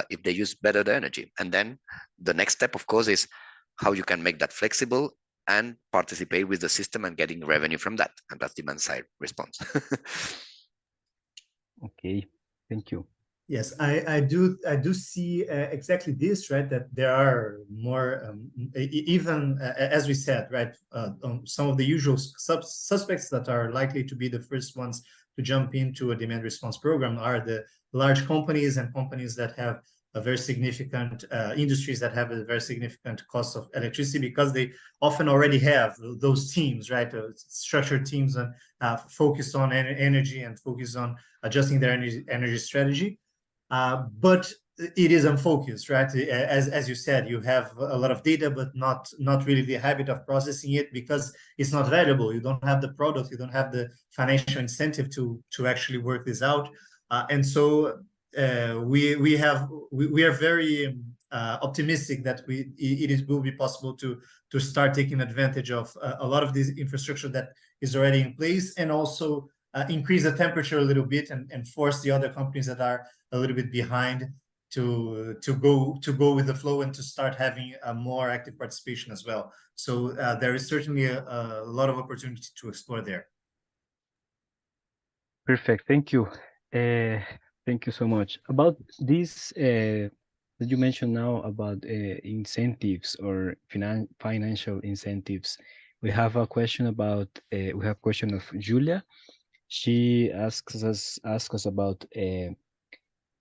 if they use better the energy. And then the next step, of course, is how you can make that flexible and participate with the system and getting revenue from that. And that's demand side response. Okay, thank you. Yes, I do see exactly this, right? That there are more, even as we said, right? Some of the usual suspects that are likely to be the first ones to jump into a demand response program are the large companies and companies that have a very significant industries that have a very significant cost of electricity, because they often already have those teams, right? Structured teams and focus on energy and focus on adjusting their energy strategy. But it is unfocused, right? As you said, you have a lot of data, but not really the habit of processing it because it's not valuable. You don't have the product, you don't have the financial incentive to actually work this out, and so we are very optimistic that it will be possible to start taking advantage of a lot of this infrastructure that is already in place, and also increase the temperature a little bit and force the other companies that are a little bit behind to go with the flow and to start having a more active participation as well. So there is certainly a lot of opportunity to explore there. Perfect. Thank you. Thank you so much. About this that you mentioned now about incentives or financial incentives, we have a question about we have a question of Julia. She asks us about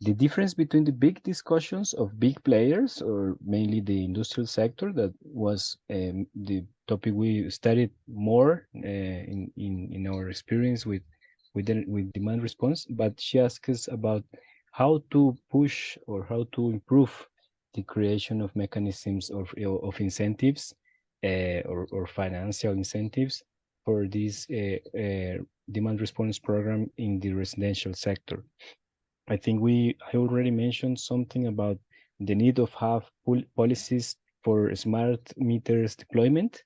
the difference between the big discussions of big players, or mainly the industrial sector, that was the topic we studied more in our experience with demand response. But she asks us about how to push or how to improve the creation of mechanisms of incentives or financial incentives for this demand response program in the residential sector. I think I already mentioned something about the need of have policies for smart meters deployment,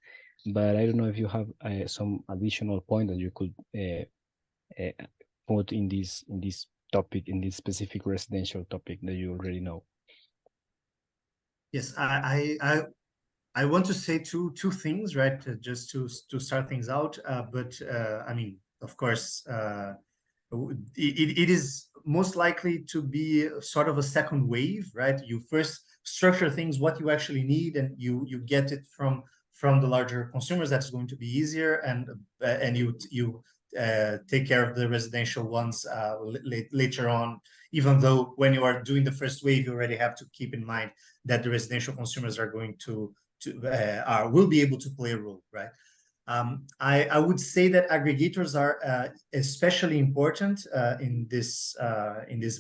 but I don't know if you have some additional point that you could put in this topic, in this specific residential topic that you already know. Yes, I want to say two things, right? Just to start things out, but I mean, of course, it is most likely to be sort of a second wave, right? You first structure things what you actually need, and you get it from the larger consumers. That's going to be easier, and you take care of the residential ones later on. Even though when you are doing the first wave, you already have to keep in mind that the residential consumers are going to will be able to play a role, right? I would say that aggregators are especially important in this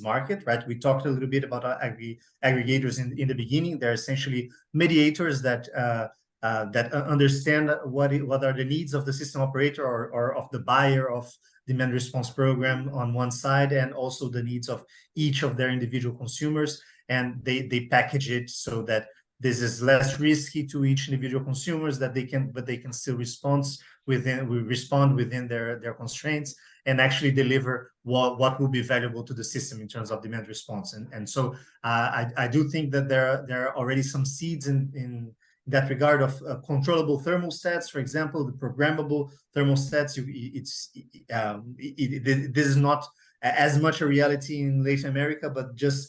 market, right? We talked a little bit about aggregators in the beginning. They're essentially mediators that understand what are the needs of the system operator or of the buyer of demand response program on one side, and also the needs of each of their individual consumers, and they package it so that this is less risky to each individual consumers, that they can still respond within their constraints, and actually deliver what will be valuable to the system in terms of demand response. And so I do think that there are already some seeds in that regard of controllable thermostats, for example, the programmable thermostats. This is not as much a reality in Latin America, but just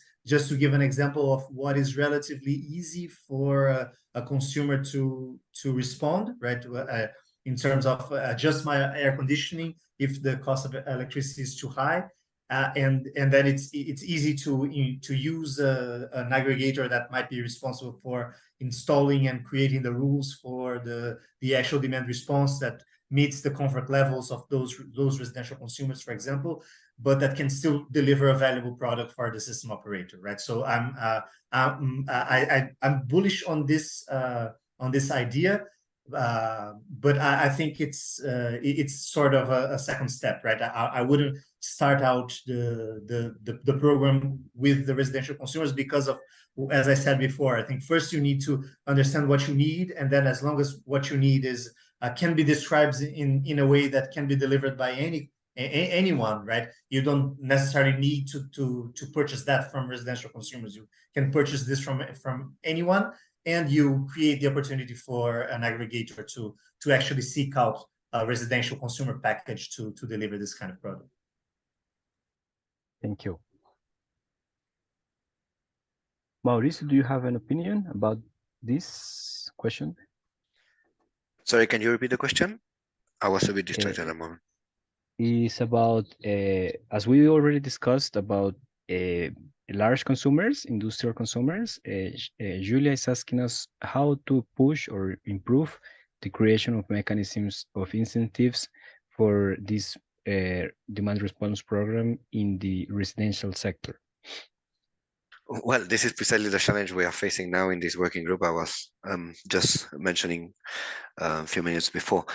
to give an example of what is relatively easy for a consumer to respond, right? In terms of adjust my air conditioning if the cost of electricity is too high, and then it's easy to use an aggregator that might be responsible for installing and creating the rules for the actual demand response that meets the comfort levels of those residential consumers, for example, but that can still deliver a valuable product for the system operator, right? So I'm bullish on this idea, but I think it's sort of a second step, right? I wouldn't start out the program with the residential consumers because of, as I said before, I think first you need to understand what you need, and then as long as what you need is can be described in a way that can be delivered by anyone, right? You don't necessarily need to purchase that from residential consumers. You can purchase this from anyone, and you create the opportunity for an aggregator to actually seek out a residential consumer package to deliver this kind of product. Thank you. Mauricio, do you have an opinion about this question? Sorry, can you repeat the question? I was a bit distracted at the moment. Is about, as we already discussed, about large consumers, industrial consumers. Julia is asking us how to push or improve the creation of mechanisms of incentives for this demand response program in the residential sector. Well, this is precisely the challenge we are facing now in this working group I was just mentioning a few minutes before.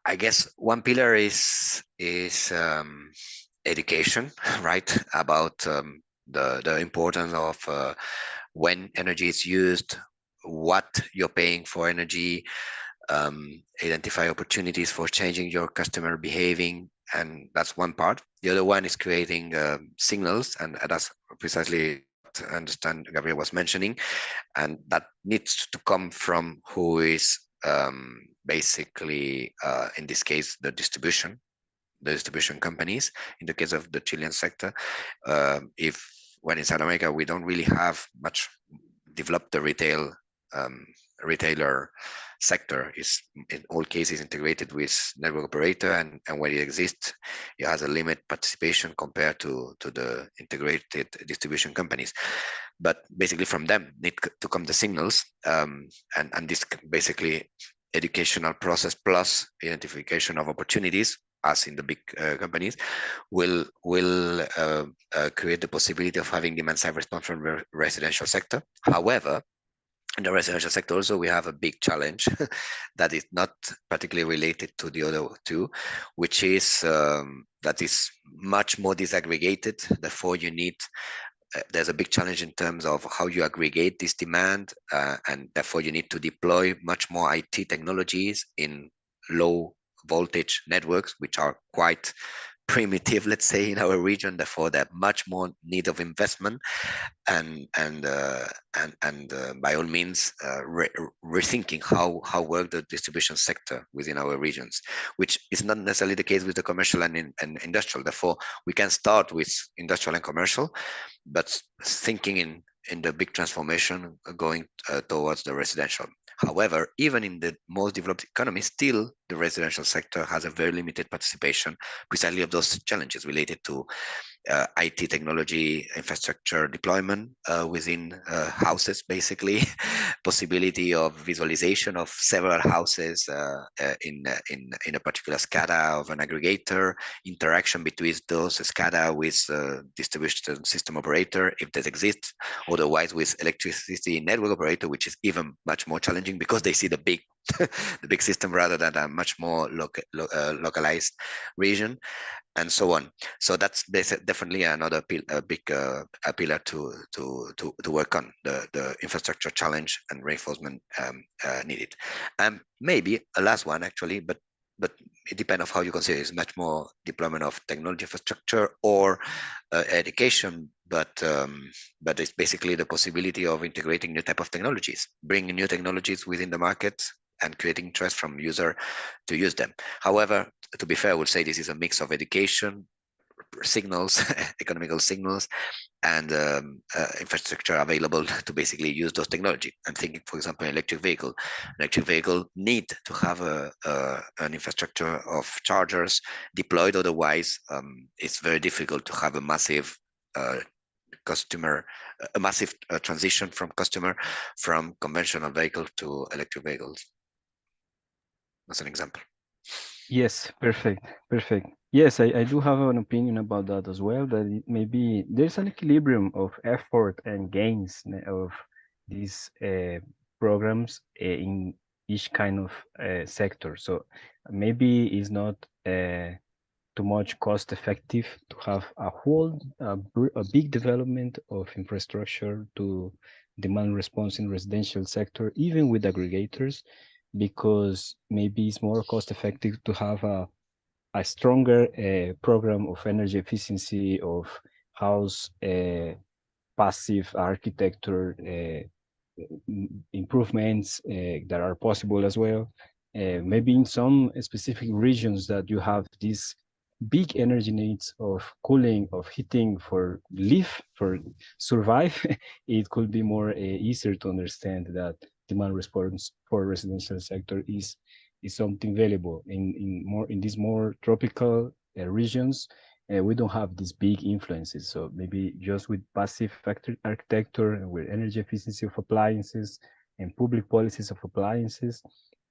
I guess one pillar is education, right? About the importance of when energy is used, what you're paying for energy, identify opportunities for changing your customer behaving, and that's one part. The other one is creating signals, and that's precisely what I understand Gabriel was mentioning, and that needs to come from who is basically, in this case, the distribution companies. In the case of the Chilean sector, if when in South America we don't really have much developed the retailer sector is in all cases integrated with network operator, and when it exists, it has a limited participation compared to the integrated distribution companies. But basically from them need to come the signals, and this basically educational process plus identification of opportunities, as in the big companies, will create the possibility of having demand side response from the residential sector. However, in the residential sector also we have a big challenge that is not particularly related to the other two, which is that is much more disaggregated. Therefore, you need there's a big challenge in terms of how you aggregate this demand, and therefore you need to deploy much more IT technologies in low voltage networks, which are quite primitive, let's say, in our region. Therefore, there much more need of investment, and by all means rethinking how work the distribution sector within our regions, which is not necessarily the case with the commercial and industrial. Therefore, we can start with industrial and commercial, but thinking in the big transformation going towards the residential. However, even in the most developed economies, still the residential sector has a very limited participation precisely of those challenges related to IT technology, infrastructure deployment within houses, basically, possibility of visualization of several houses in a particular SCADA of an aggregator, interaction between those SCADA with distribution system operator, if that exists, otherwise with electricity network operator, which is even much more challenging because they see the big the big system rather than a much more localized region, and so on. So that's definitely another big pillar to work on, the infrastructure challenge and reinforcement needed. And maybe a last one actually, but it depends on how you consider it. It's much more deployment of technology infrastructure or education, but it's basically the possibility of integrating new type of technologies, bringing new technologies within the market and creating interest from user to use them. However, to be fair, I would say this is a mix of education, signals, economical signals, and infrastructure available to basically use those technology. I'm thinking, for example, electric vehicle. Electric vehicle need to have an infrastructure of chargers deployed. Otherwise, it's very difficult to have a massive transition from conventional vehicle to electric vehicles. As an example. Yes, perfect. Yes, I do have an opinion about that as well, that maybe there's an equilibrium of effort and gains of these programs in each kind of sector. So maybe it's not too much cost effective to have a big development of infrastructure to demand response in residential sector, even with aggregators, because maybe it's more cost effective to have a stronger program of energy efficiency, of house passive architecture improvements that are possible as well. Maybe in some specific regions that you have these big energy needs of cooling, of heating for live, for survive, it could be more easier to understand that demand response for residential sector is something valuable. In these more tropical regions, we don't have these big influences. So maybe just with passive factory architecture and with energy efficiency of appliances and public policies of appliances,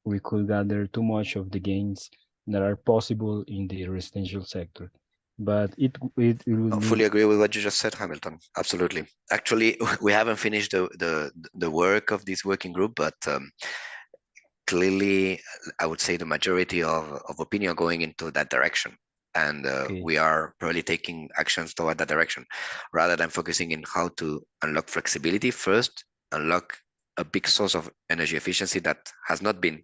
we could gather too much of the gains that are possible in the residential sector. but it will I fully agree with what you just said, Hamilton. Absolutely. Actually, we haven't finished the work of this working group, but clearly, I would say the majority of opinion going into that direction. And we are probably taking actions toward that direction, rather than focusing in how to unlock flexibility first, unlock a big source of energy efficiency that has not been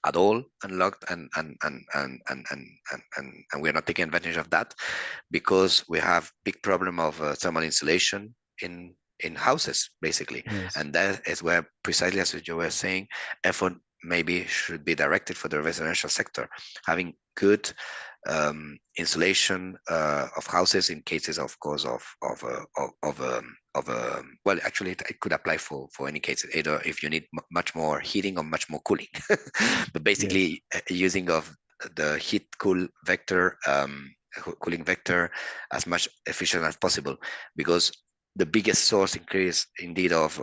at all unlocked, and we're not taking advantage of that because we have big problem of thermal insulation in houses, basically. Yes. And that is where, precisely as you were saying, effort maybe should be directed for the residential sector, having good insulation of houses in cases, of course, well, actually it could apply for any case, either if you need much more heating or much more cooling. But basically, yes, using of the heat cool vector, cooling vector as much efficient as possible, because the biggest source increase indeed of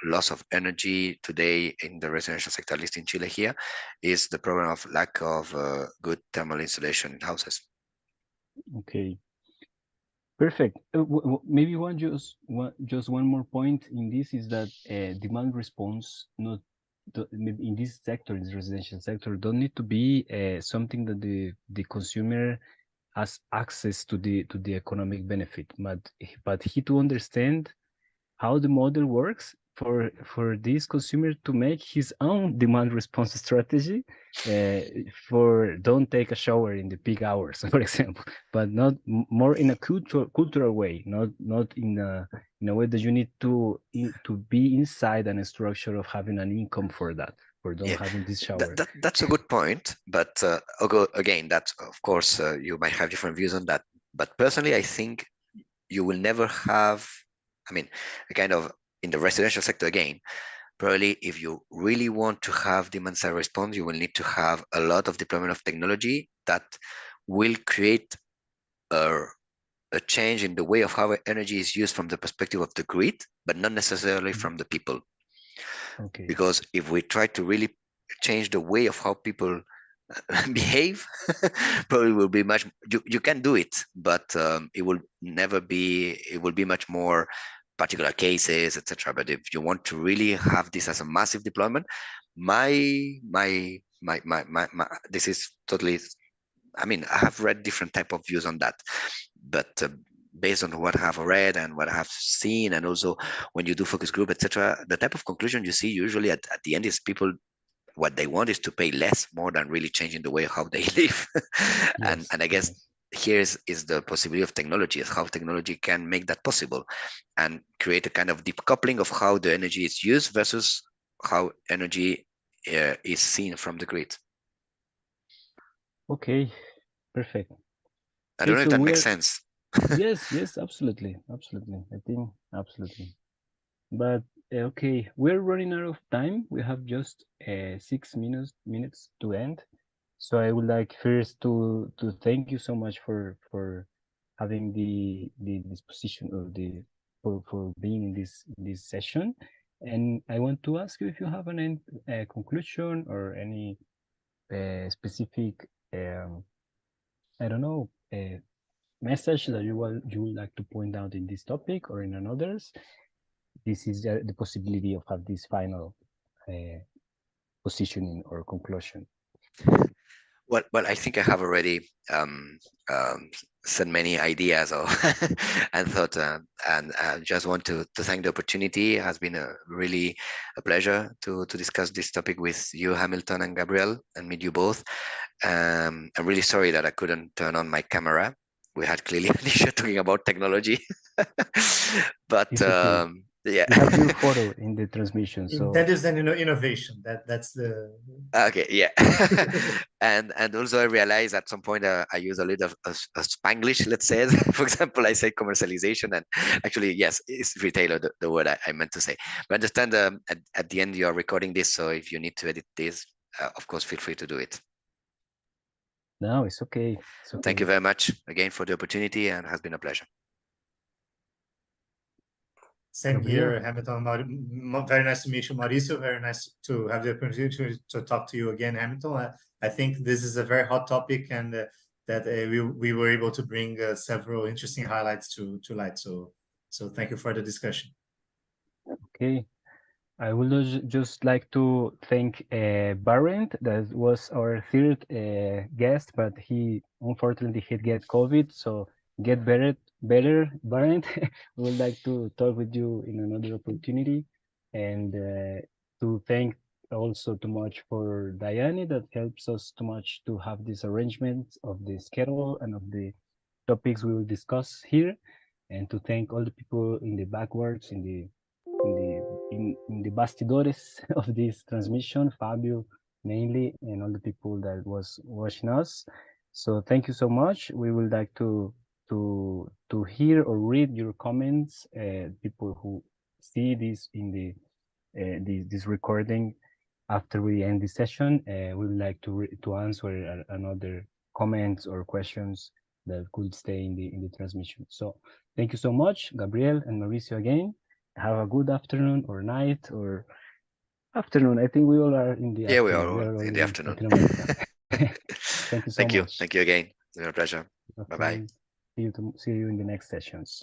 loss of energy today in the residential sector, at least in Chile here, is the problem of lack of good thermal insulation in houses. Okay. Perfect. Maybe just one more point in this is that demand response, not in this sector, in the residential sector, don't need to be something that the consumer has access to the economic benefit, but he to understand how the model works for this consumer to make his own demand response strategy for don't take a shower in the peak hours, for example, but not more in a cultural way, not in a way that you need to be inside a structure of having an income for that, for don't having this shower. That's a good point, but again, that's, of course, you might have different views on that, but personally I think you will never have, I mean, a kind of, in the residential sector again, probably if you really want to have demand side response, you will need to have a lot of deployment of technology that will create a change in the way of how energy is used from the perspective of the grid, but not necessarily from the people. Okay. Because if we try to really change the way of how people behave, probably will be much, you can do it, but it will never be, it will be much more particular cases, etc. But if you want to really have this as a massive deployment, this is totally, I mean, I have read different type of views on that, but based on what I have read and what I have seen, and also when you do focus group, etc., the type of conclusion you see usually at the end is people, what they want is to pay less, more than really changing the way how they live. Yes, and I guess here is the possibility of technology, is how technology can make that possible and create a kind of deep coupling of how the energy is used versus how energy is seen from the grid. Okay, perfect. I don't know if that makes sense. Yes, absolutely. I think absolutely. But okay, we're running out of time. We have just 6 minutes to end. So I would like first to thank you so much for having the disposition of for being in this session. And I want to ask you if you have an conclusion or any specific I don't know message that you would like to point out in this topic or in another's. This is the possibility of have this final positioning or conclusion. Well, I think I have already said many ideas and thought, and I just want to thank the opportunity. It has been really a pleasure to discuss this topic with you, Hamilton and Gabriel, and meet you both. I'm really sorry that I couldn't turn on my camera. We had clearly an issue talking about technology, but okay. Yeah. You have your photo in the transmission, so that is an innovation. That's the okay, yeah. and also I realized at some point I use a little of Spanglish, let's say. For example, I say commercialization, and actually, yes, it's retailer, the word I meant to say. But understand at the end you are recording this, so if you need to edit this, of course, feel free to do it. No, it's okay. Thank you very much again for the opportunity, and it has been a pleasure. Same here, Hamilton. Very nice to meet you, Mauricio. Very nice to have the opportunity to talk to you again, Hamilton. I think this is a very hot topic, and that we were able to bring several interesting highlights to light. So thank you for the discussion. Okay. I would just like to thank Barent, that was our third guest, but he unfortunately get COVID, so get better, Barent. We would like to talk with you in another opportunity, and to thank also too much for Diane, that helps us too much to have this arrangement of the schedule and of the topics we will discuss here, and to thank all the people in the backwards, in the bastidores of this transmission, Fabio mainly, and all the people that was watching us. So thank you so much. We would like to hear or read your comments. People who see this in the this recording after we end this session, we would like to answer another comments or questions that could stay in the transmission. So thank you so much, Gabriel and Mauricio again. Have a good afternoon or night or afternoon. I think we all are in the afternoon. We are in the afternoon. Thank you so much. Thank you again. It's been a pleasure. Bye-bye. See you in the next sessions.